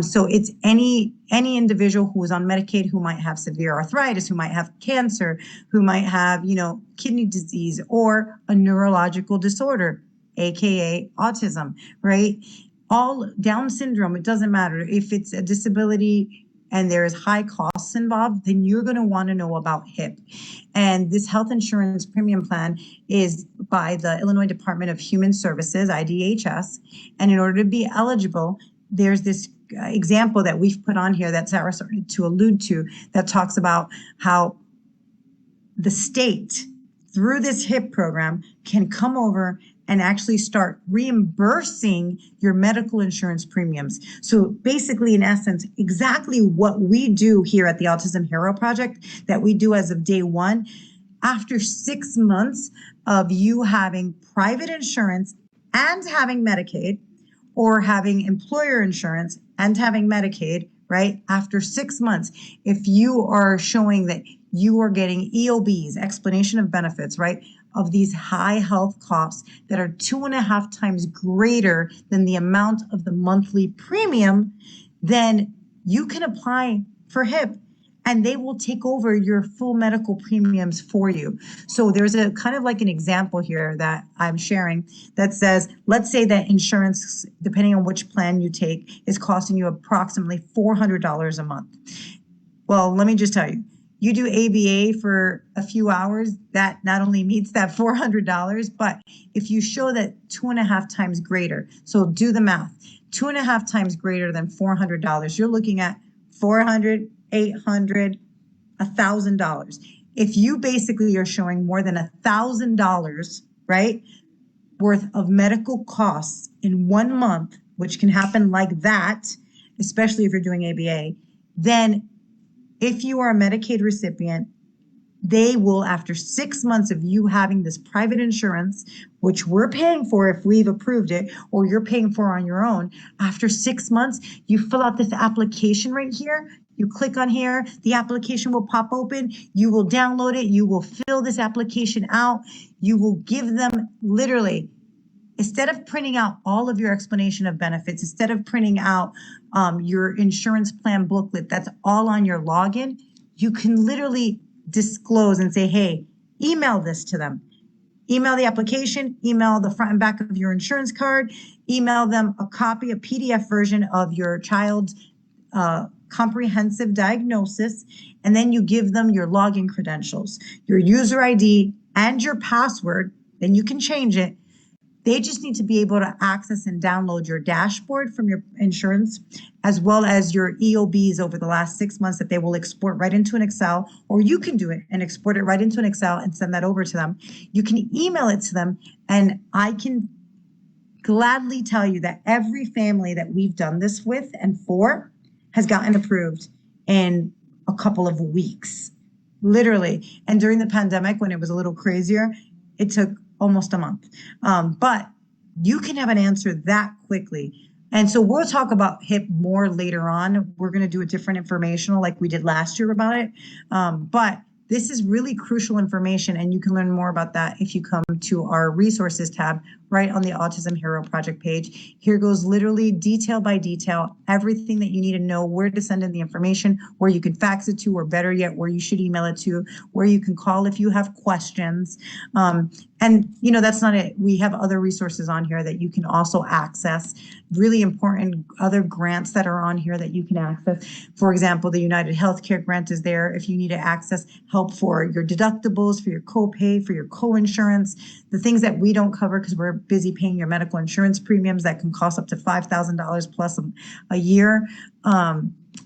So it's any individual who is on Medicaid who might have severe arthritis, who might have cancer, who might have kidney disease or a neurological disorder, aka autism, right? All Down syndrome, it doesn't matter if it's a disability and there's high costs involved, then you're going to want to know about HIP. And this health insurance premium plan is by the Illinois Department of Human Services, IDHS. And in order to be eligible, there's this example that we've put on here that Sarah started to allude to that talks about how the state, through this HIP program, can come over and actually start reimbursing your medical insurance premiums. So basically, in essence, exactly what we do here at the Autism Hero Project that we do as of day one, after 6 months of you having private insurance and having Medicaid, or having employer insurance and having Medicaid, right? After 6 months, if you are showing that you are getting EOBs, explanation of benefits, right, of these high health costs that are 2.5 times greater than the amount of the monthly premium, then you can apply for HIP and they will take over your full medical premiums for you. So there's a kind of like an example here that I'm sharing that says, let's say that insurance, depending on which plan you take, is costing you approximately $400 a month. Well, let me just tell you, you do ABA for a few hours, that not only meets that $400, but if you show that 2.5 times greater, so do the math, 2.5 times greater than $400, you're looking at $400, $800, $1,000. If you basically are showing more than $1,000, right, worth of medical costs in 1 month, which can happen like that, especially if you're doing ABA, then if you are a Medicaid recipient, they will, after 6 months of you having this private insurance, which we're paying for if we've approved it, or you're paying for on your own, after 6 months, you fill out this application right here. You click on here, the application will pop open. You will download it. You will fill this application out. You will give them literally, instead of printing out all of your explanation of benefits, instead of printing out your insurance plan booklet, that's all on your login, you can literally disclose and say, hey, email this to them. Email the application, email the front and back of your insurance card, email them a copy, a PDF version of your child's comprehensive diagnosis, and then you give them your login credentials, your user ID, and your password. Then you can change it. They just need to be able to access and download your dashboard from your insurance, as well as your EOBs over the last 6 months that they will export right into an Excel, or you can do it and export it right into an Excel and send that over to them. You can email it to them, and I can gladly tell you that every family that we've done this with and for has gotten approved in a couple of weeks, literally. And during the pandemic, when it was a little crazier, it took almost a month. But you can have an answer that quickly. And so we'll talk about HIP more later on. We're going to do a different informational like we did last year about it. But this is really crucial information, and you can learn more about that if you come to our resources tab right on the Autism Hero Project page. Here goes literally detail by detail, everything that you need to know, where to send in the information, where you can fax it to, or better yet, where you should email it to, where you can call if you have questions. And that's not it. We have other resources on here that you can also access. Really important other grants that are on here that you can access. For example, the United Healthcare grant is there if you need to access help for your deductibles, for your copay, for your co-insurance, the things that we don't cover because we're busy paying your medical insurance premiums that can cost up to $5,000 plus a year.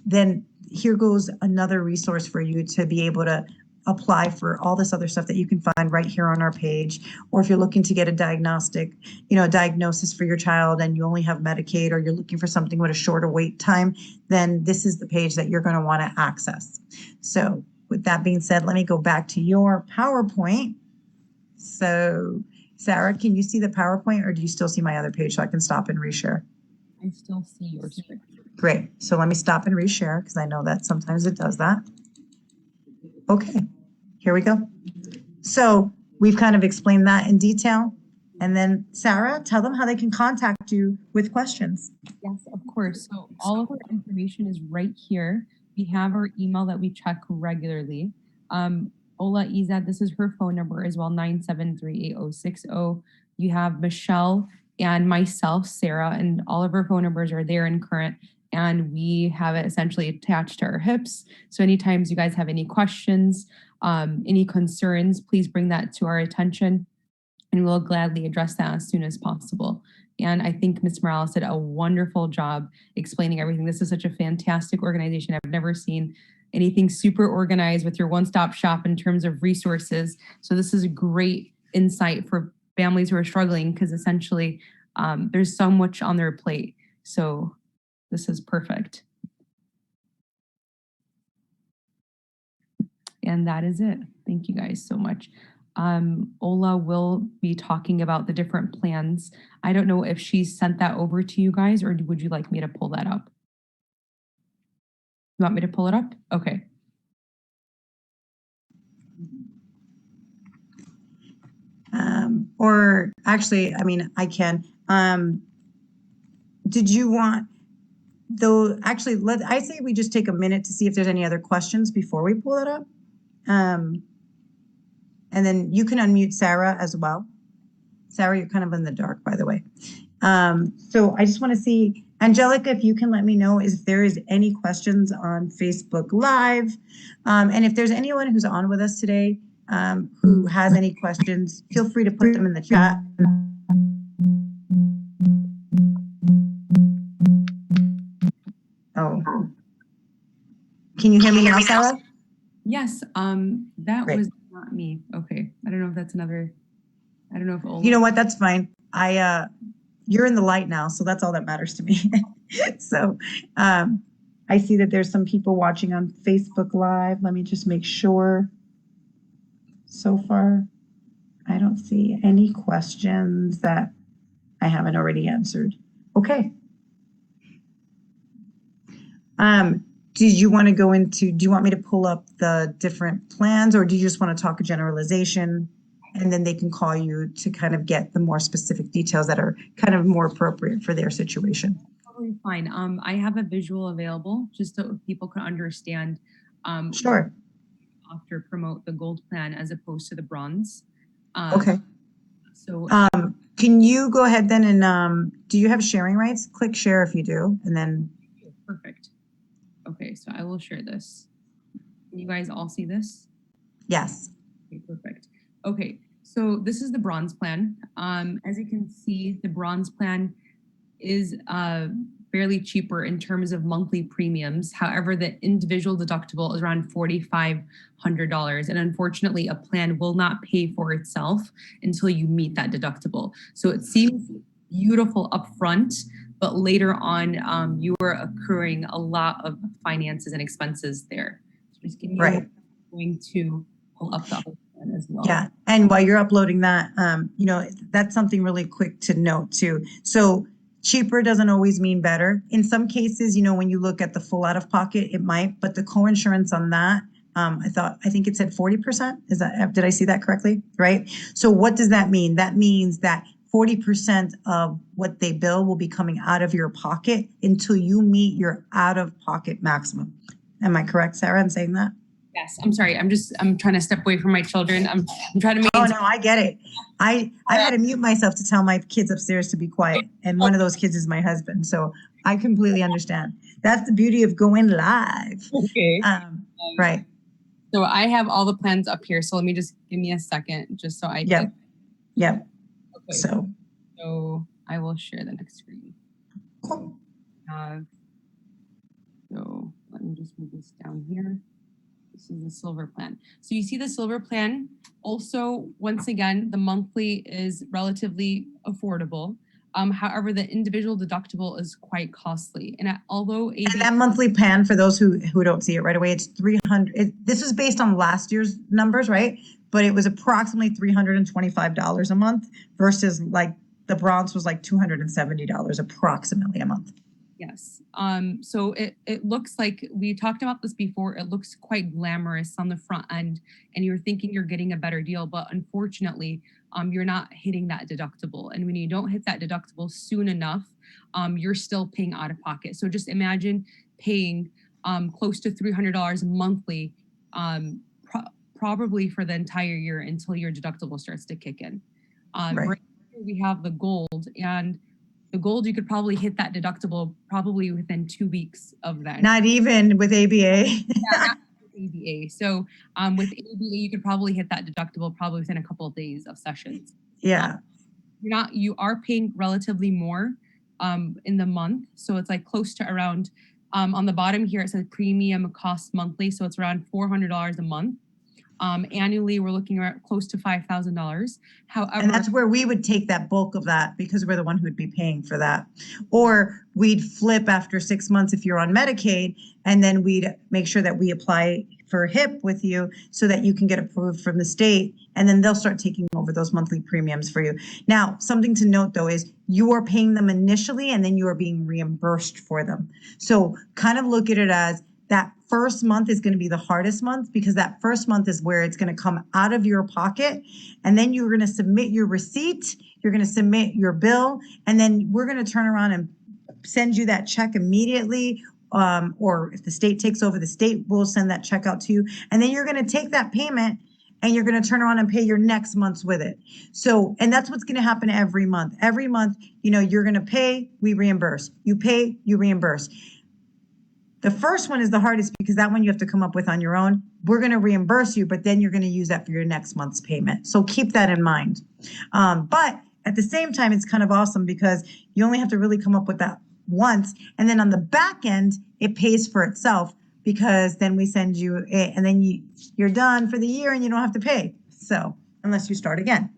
Then here goes another resource for you to be able to apply for all this other stuff that you can find right here on our page. Or if you're looking to get a diagnosis for your child and you only have Medicaid, or you're looking for something with a shorter wait time, then this is the page that you're going to want to access. So with that being said, let me go back to your PowerPoint. So Sarah, can you see the PowerPoint, or do you still see my other page so I can stop and reshare? I still see your screen. Great. So let me stop and reshare because I know that sometimes it does that. Okay, here we go. So we've kind of explained that in detail. And then Sarah, tell them how they can contact you with questions. Yes, of course. So all of our information is right here. We have our email that we check regularly. Ola Izad, this is her phone number as well, 9738060. You have Michelle and myself, Sarah, and all of our phone numbers are there and current. And we have it essentially attached to our hips. So anytime you guys have any questions, any concerns, please bring that to our attention and we'll gladly address that as soon as possible. And I think Ms. Morales did a wonderful job explaining everything. This is such a fantastic organization. I've never seen anything super organized with your one-stop shop in terms of resources. So this is a great insight for families who are struggling because essentially there's so much on their plate. So this is perfect. And that is it. Thank you guys so much. Ola will be talking about the different plans. I don't know if she sent that over to you guys, or would you like me to pull that up? You want me to pull it up? Okay. Or actually, I mean, I can. Did you want, though, actually, I say we just take a minute to see if there's any other questions before we pull it up. And then you can unmute Sarah as well. Sarah, you're kind of in the dark, by the way. So I just want to see, Angelica, if you can let me know if there is any questions on Facebook Live. And if there's anyone who's on with us today who has any questions, feel free to put them in the chat. Oh, can you hear me now, Sarah? Yes, that Great. was not me. Okay, I don't know if that's another, I don't know if Ola. You know what, that's fine. You're in the light now, so that's all that matters to me. So I see that there's some people watching on Facebook Live. Let me just make sure. So far, I don't see any questions that I haven't already answered. Okay. Did you want to go into, do you want me to pull up the different plans, or do you just want to talk a generalization and then they can call you to kind of get the more specific details that are kind of more appropriate for their situation? Totally fine. I have a visual available just so people can understand. Sure. After promote the gold plan as opposed to the bronze. Okay. So can you go ahead then and do you have sharing rights? Click share if you do, and then. Perfect. Okay, so I will share this. Can you guys all see this? Yes. Okay, perfect. Okay, so this is the bronze plan. As you can see, the bronze plan is fairly cheaper in terms of monthly premiums. However, the individual deductible is around $4,500. And unfortunately, a plan will not pay for itself until you meet that deductible. So it seems beautiful upfront, but later on, you are accruing a lot of finances and expenses there. So just give me a moment. I'm going to pull up the other plan as well. Yeah, and while you're uploading that, that's something really quick to note too. So cheaper doesn't always mean better. In some cases, when you look at the full out of pocket, it might, but the co-insurance on that, I think it said 40%. Did I see that correctly? Right. So what does that mean? That means that 40% of what they bill will be coming out of your pocket until you meet your out of pocket maximum. Am I correct, Sarah, in saying that? Yes, I'm sorry. I'm trying to step away from my children. I'm trying to make. Oh no, I get it. I had to mute myself to tell my kids upstairs to be quiet, and one of those kids is my husband, so I completely understand. That's the beauty of going live. Okay. Right. So I have all the plans up here. So let me just give me a second, just so I can. Yep. Okay. So I will share the next screen. So let me just move this down here. This is the silver plan. So you see the silver plan. Also, once again, the monthly is relatively affordable. However, the individual deductible is quite costly. And although And that monthly plan, for those who don't see it right away, it's 300. This is based on last year's numbers, right? But it was approximately $325 a month versus like the bronze was like $270 approximately a month. Yes. So it looks like we talked about this before. It looks quite glamorous on the front end, and you're thinking you're getting a better deal, but unfortunately, you're not hitting that deductible. And when you don't hit that deductible soon enough, you're still paying out of pocket. So just imagine paying close to $300 monthly, probably for the entire year until your deductible starts to kick in. Right here we have the gold, and the gold, you could probably hit that deductible probably within 2 weeks of that. Not even with ABA. Yeah, not with ABA. So with ABA, you could probably hit that deductible probably within a couple of days of sessions. Yeah. You are paying relatively more in the month. So it's like close to around, on the bottom here, it says premium cost monthly. So it's around $400 a month. Annually, we're looking at close to $5,000. However, and that's where we would take that bulk of that because we're the one who would be paying for that. Or we'd flip after 6 months if you're on Medicaid, and then we'd make sure that we apply for HIP with you so that you can get approved from the state, and then they'll start taking over those monthly premiums for you. Now, something to note though is you are paying them initially and then you are being reimbursed for them. So kind of look at it as that first month is going to be the hardest month because that first month is where it's going to come out of your pocket. And then you're going to submit your receipt, you're going to submit your bill, and then we're going to turn around and send you that check immediately. Or if the state takes over, the state will send that check out to you. And then you're going to take that payment and you're going to turn around and pay your next month's with it. So, and that's what's going to happen every month. Every month, you're going to pay, we reimburse. You pay, you reimburse. The first one is the hardest because that one you have to come up with on your own. We're going to reimburse you, but then you're going to use that for your next month's payment. So keep that in mind. But at the same time, it's kind of awesome because you only have to really come up with that once. And then on the back end, it pays for itself because then we send you it and then you're done for the year and you don't have to pay. So unless you start again.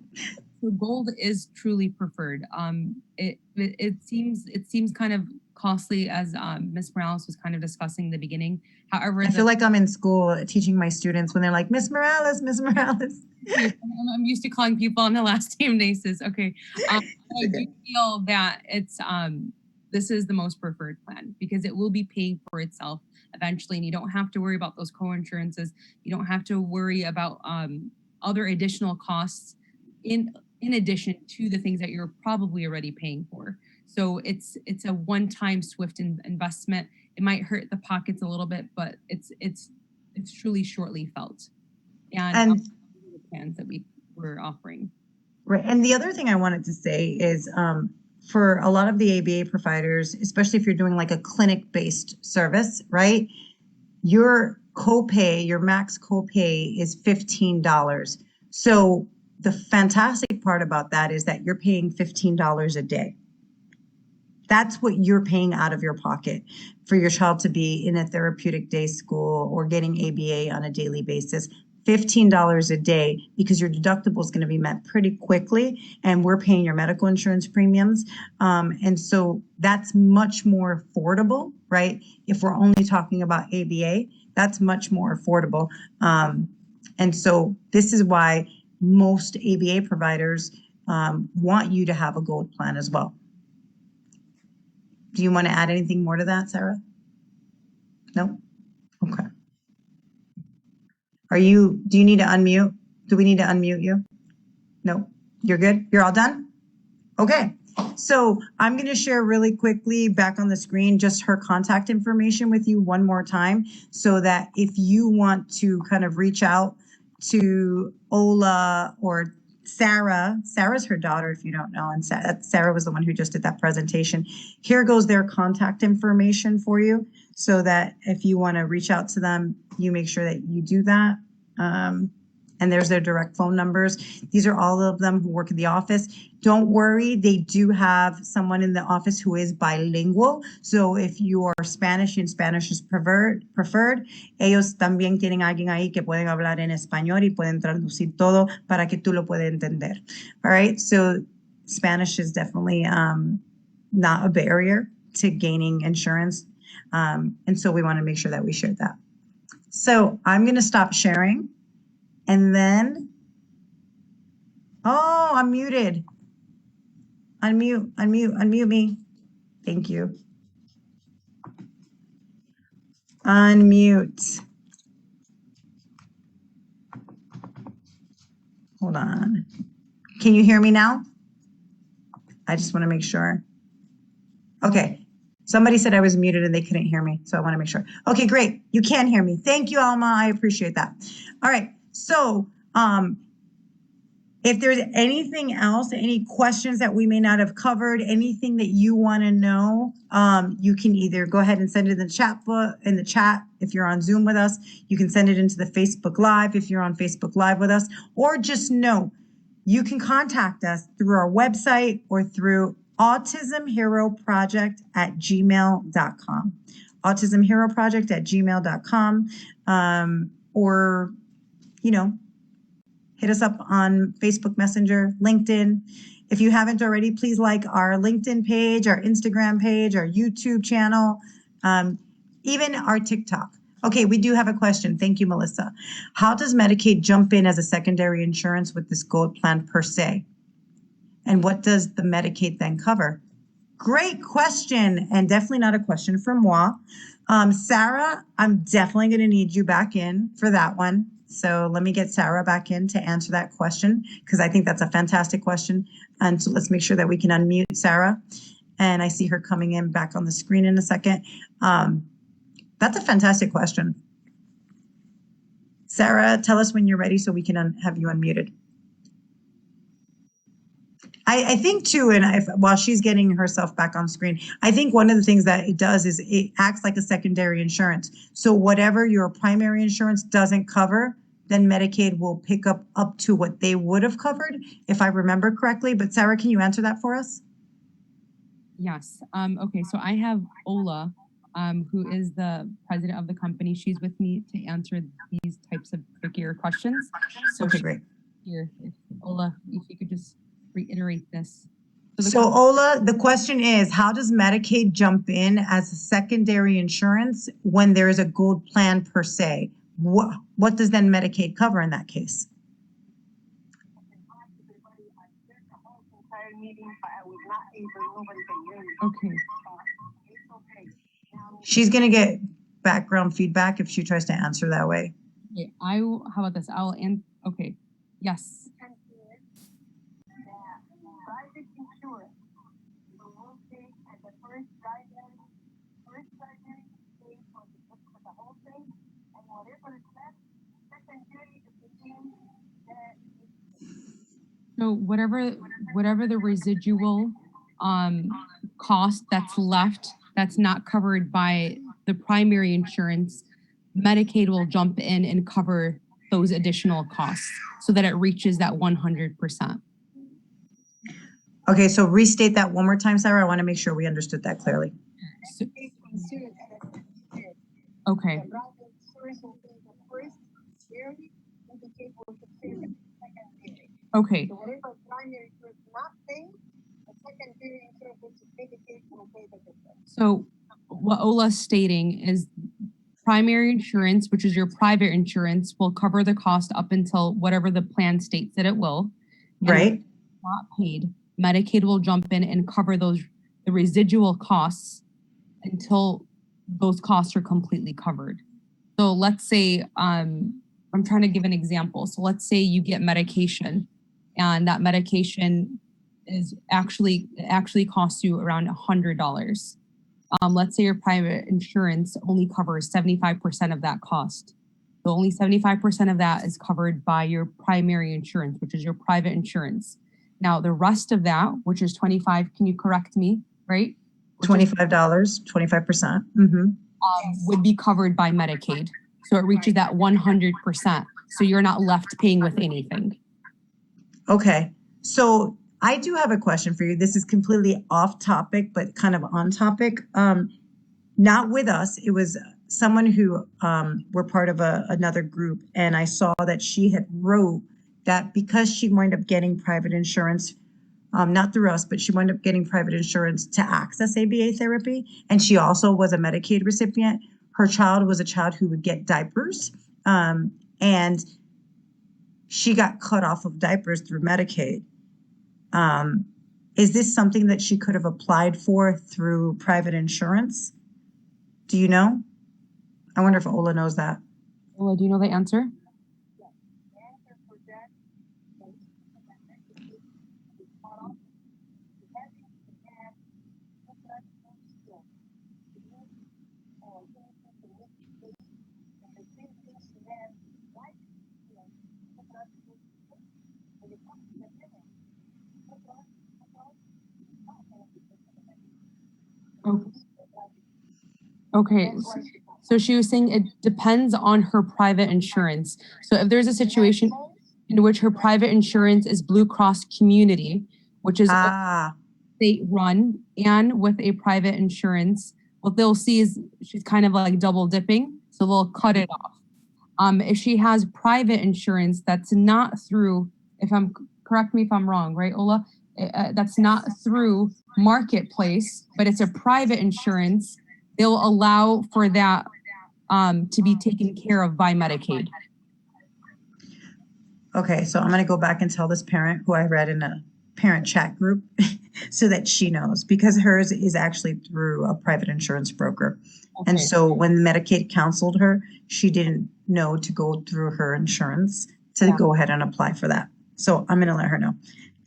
So gold is truly preferred. It seems kind of costly, as Ms. Morales was kind of discussing in the beginning. However, I feel like I'm in school teaching my students when they're like, Miss Morales, Miss Morales. I'm used to calling people on the last name basis. Okay. I do feel that this is the most preferred plan because it will be paying for itself eventually, and you don't have to worry about those co-insurances. You don't have to worry about other additional costs in addition to the things that you're probably already paying for. So it's a one-time swift investment. It might hurt the pockets a little bit, but it's truly shortly felt. And the plans that we were offering. Right. And the other thing I wanted to say is for a lot of the ABA providers, especially if you're doing like a clinic-based service, right? Your copay, your max copay is $15. So the fantastic part about that is that you're paying $15 a day. That's what you're paying out of your pocket for your child to be in a therapeutic day school or getting ABA on a daily basis. $15 a day because your deductible is going to be met pretty quickly and we're paying your medical insurance premiums. And so that's much more affordable, right? If we're only talking about ABA, that's much more affordable. And so this is why most ABA providers want you to have a gold plan as well. Do you want to add anything more to that, Sarah? No? Okay. Do you need to unmute? Do we need to unmute you? No, you're good? You're all done? Okay. So I'm going to share really quickly back on the screen just her contact information with you one more time so that if you want to kind of reach out to Ola or Sarah's her daughter, if you don't know, and Sarah was the one who just did that presentation. Here goes their contact information for you so that if you want to reach out to them, you make sure that you do that. and there's their direct phone numbers. These are all of them who work in the office. Don't worry, they do have someone in the office who is bilingual. So if you are Spanish and Spanish is preferred, ellos también tienen alguien ahí que pueden hablar en español y pueden traducir todo para que tú lo puedas entender. All right, so Spanish is definitely not a barrier to gaining insurance. And so we want to make sure that we share that. So I'm going to stop sharing. And then, oh, I'm muted. Unmute me. Thank you. Unmute. Hold on. Can you hear me now? I just want to make sure. Okay. Somebody said I was muted and they couldn't hear me, so I want to make sure. Okay, great. You can hear me. Thank you, Alma. I appreciate that. All right. So if there's anything else, any questions that we may not have covered, anything that you want to know, you can either go ahead and send it in the chat if you're on Zoom with us. You can send it into the Facebook Live if you're on Facebook Live with us, or just know you can contact us through our website or through autismheroproject@gmail.com. autismheroproject@gmail.com, or, hit us up on Facebook Messenger, LinkedIn. If you haven't already, please like our LinkedIn page, our Instagram page, our YouTube channel, even our TikTok. Okay, we do have a question. Thank you, Melissa. How does Medicaid jump in as a secondary insurance with this gold plan per se? And what does the Medicaid then cover? Great question, and definitely not a question for moi. Sarah, I'm definitely going to need you back in for that one. So let me get Sarah back in to answer that question, because I think that's a fantastic question. And so let's make sure that we can unmute Sarah. And I see her coming in back on the screen in a second. That's a fantastic question. Sarah, tell us when you're ready so we can have you unmuted. I think too, and while she's getting herself back on screen, I think one of the things that it does is it acts like a secondary insurance. So whatever your primary insurance doesn't cover, then Medicaid will pick up to what they would have covered, if I remember correctly. But Sarah, can you answer that for us? Yes. Okay, so I have Ola, who is the president of the company. She's with me to answer these types of trickier questions. So okay, great. Here, Ola, if you could just reiterate this. So Ola, the question is, how does Medicaid jump in as a secondary insurance when there is a gold plan per se? What does then Medicaid cover in that case? Okay. She's going to get background feedback if she tries to answer that way. Okay, how about this? Okay. Yes. So whatever the residual cost that's left, that's not covered by the primary insurance, Medicaid will jump in and cover those additional costs so that it reaches that 100%. Okay, so restate that one more time, Sarah. I want to make sure we understood that clearly. So, okay. Okay. So what Ola's stating is primary insurance, which is your private insurance, will cover the cost up until whatever the plan states that it will. Right. Not paid. Medicaid will jump in and cover the residual costs until those costs are completely covered. So let's say, I'm trying to give an example. So let's say you get medication, and that medication is actually costs you around $100. Let's say your private insurance only covers 75% of that cost. So only 75% of that is covered by your primary insurance, which is your private insurance. Now the rest of that, which is 25, can you correct me, right? $25, 25%. Mm-hmm. Would be covered by Medicaid. So it reaches that 100%. so you're not left paying with anything. Okay. So I do have a question for you. This is completely off topic, but kind of on topic. Not with us. It was someone who were part of another group, and I saw that she had wrote that because she wound up getting private insurance, not through us, but she wound up getting private insurance to access ABA therapy, and she also was a Medicaid recipient. Her child was a child who would get diapers, and she got cut off of diapers through Medicaid. Is this something that she could have applied for through private insurance? Do you know? I wonder if Ola knows that. Ola, do you know the answer? Okay. Okay. So she was saying it depends on her private insurance. So if there's a situation in which her private insurance is Blue Cross Community, which is state run, and with a private insurance, what they'll see is she's kind of like double dipping. So they'll cut it off. If she has private insurance that's not through, correct me if I'm wrong, right, Ola? That's not through Marketplace, but it's a private insurance, they'll allow for that to be taken care of by Medicaid. Okay, so I'm going to go back and tell this parent who I read in a parent chat group so that she knows, because hers is actually through a private insurance broker. Okay. And so when Medicaid counseled her, she didn't know to go through her insurance to go ahead and apply for that. So I'm going to let her know.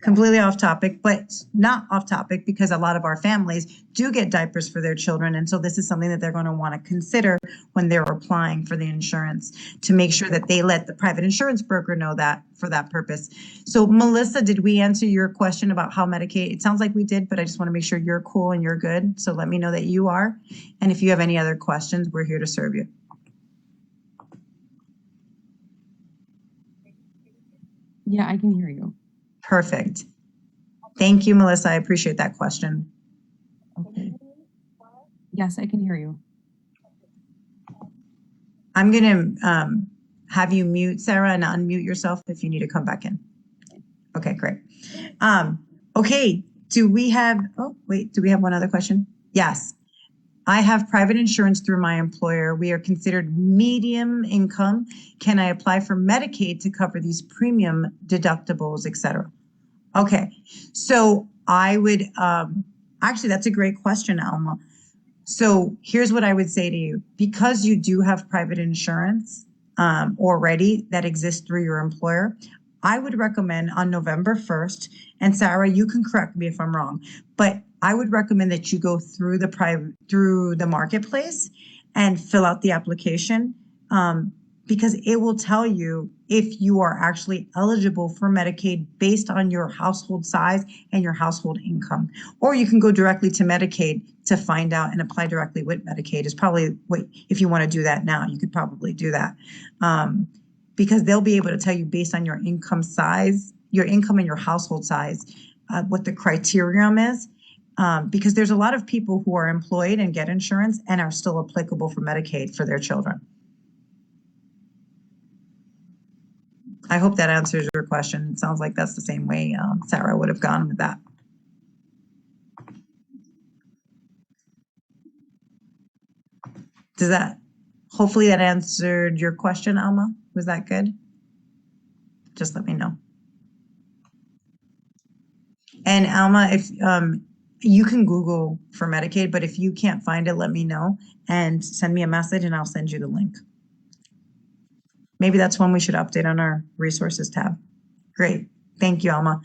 Completely off topic, but not off topic, because a lot of our families do get diapers for their children. And so this is something that they're going to want to consider when they're applying for the insurance, to make sure that they let the private insurance broker know that for that purpose. So Melissa, did we answer your question about how Medicaid? It sounds like we did, but I just want to make sure you're cool and you're good. So let me know that you are. And if you have any other questions, we're here to serve you. Yeah, I can hear you. Perfect. Thank you, Melissa. I appreciate that question. Okay. Yes, I can hear you. I'm going to have you mute, Sarah, and unmute yourself if you need to come back in. Okay, great. Okay, do we have one other question? Yes. I have private insurance through my employer. We are considered medium income. Can I apply for Medicaid to cover these premium deductibles, et cetera? Okay, so I would, actually, that's a great question, Alma. So here's what I would say to you. Because you do have private insurance already that exists through your employer, I would recommend on November 1st, and Sarah, you can correct me if I'm wrong, but I would recommend that you go through the marketplace and fill out the application, because it will tell you if you are actually eligible for Medicaid based on your household size and your household income. Or you can go directly to Medicaid to find out and apply directly with Medicaid. Is probably what, if you want to do that now, you could probably do that. Because they'll be able to tell you based on your income size, your income and your household size, what the criterion is. Because there's a lot of people who are employed and get insurance and are still applicable for Medicaid for their children. I hope that answers your question. It sounds like that's the same way Sarah would have gone with that. Hopefully that answered your question, Alma? Was that good? Just let me know. And Alma, if you can Google for Medicaid, but if you can't find it, let me know and send me a message and I'll send you the link. Maybe that's one we should update on our resources tab. Great. Thank you, Alma.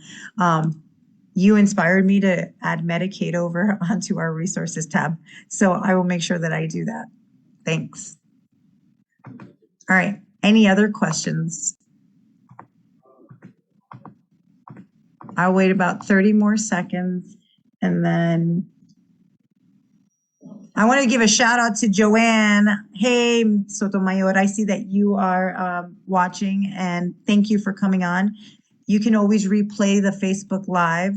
You inspired me to add Medicaid over onto our resources tab. So I will make sure that I do that. Thanks. All right. Any other questions? I'll wait about 30 more seconds and then I want to give a shout out to Joanne. Hey, Sotomayor, I see that you are watching, and thank you for coming on. You can always replay the Facebook Live.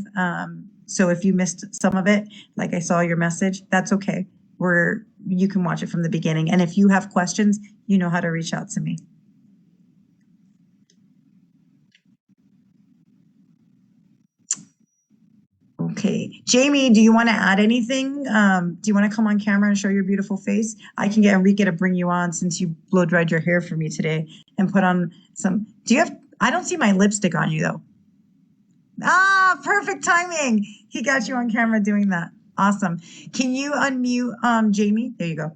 So if you missed some of it, like I saw your message, that's okay. You can watch it from the beginning. And if you have questions, you know how to reach out to me. Okay. Jamie, do you want to add anything? Do you want to come on camera and show your beautiful face? I can get Enrique to bring you on since you blow dried your hair for me today and put on some. I don't see my lipstick on you though. Ah, perfect timing. He got you on camera doing that. Awesome. Can you unmute Jamie? There you go.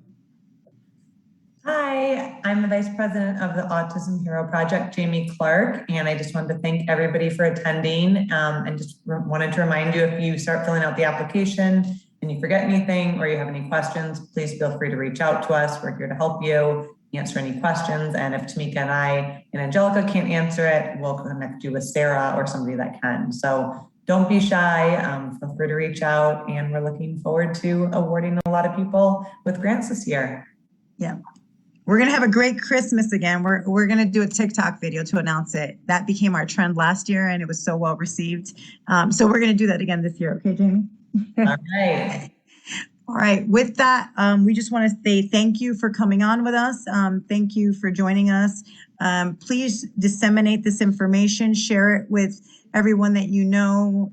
Hi, I'm the Vice President of the Autism Hero Project, Jamie Clark, and I just wanted to thank everybody for attending and just wanted to remind you, if you start filling out the application and you forget anything or you have any questions, please feel free to reach out to us. We're here to help you answer any questions, and if Tamika and I and Angelica can't answer it, we'll connect you with Sarah or somebody that can. So don't be shy, feel free to reach out, and we're looking forward to awarding a lot of people with grants this year. Yeah. We're going to have a great Christmas again. We're going to do a TikTok video to announce it. That became our trend last year, and it was so well received. So we're going to do that again this year. Okay, Jamie? All right. All right. With that, we just want to say thank you for coming on with us. Thank you for joining us. Please disseminate this information, share it with everyone that you know,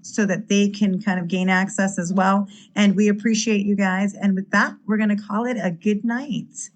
so that they can kind of gain access as well. And we appreciate you guys. And with that, we're going to call it a good night.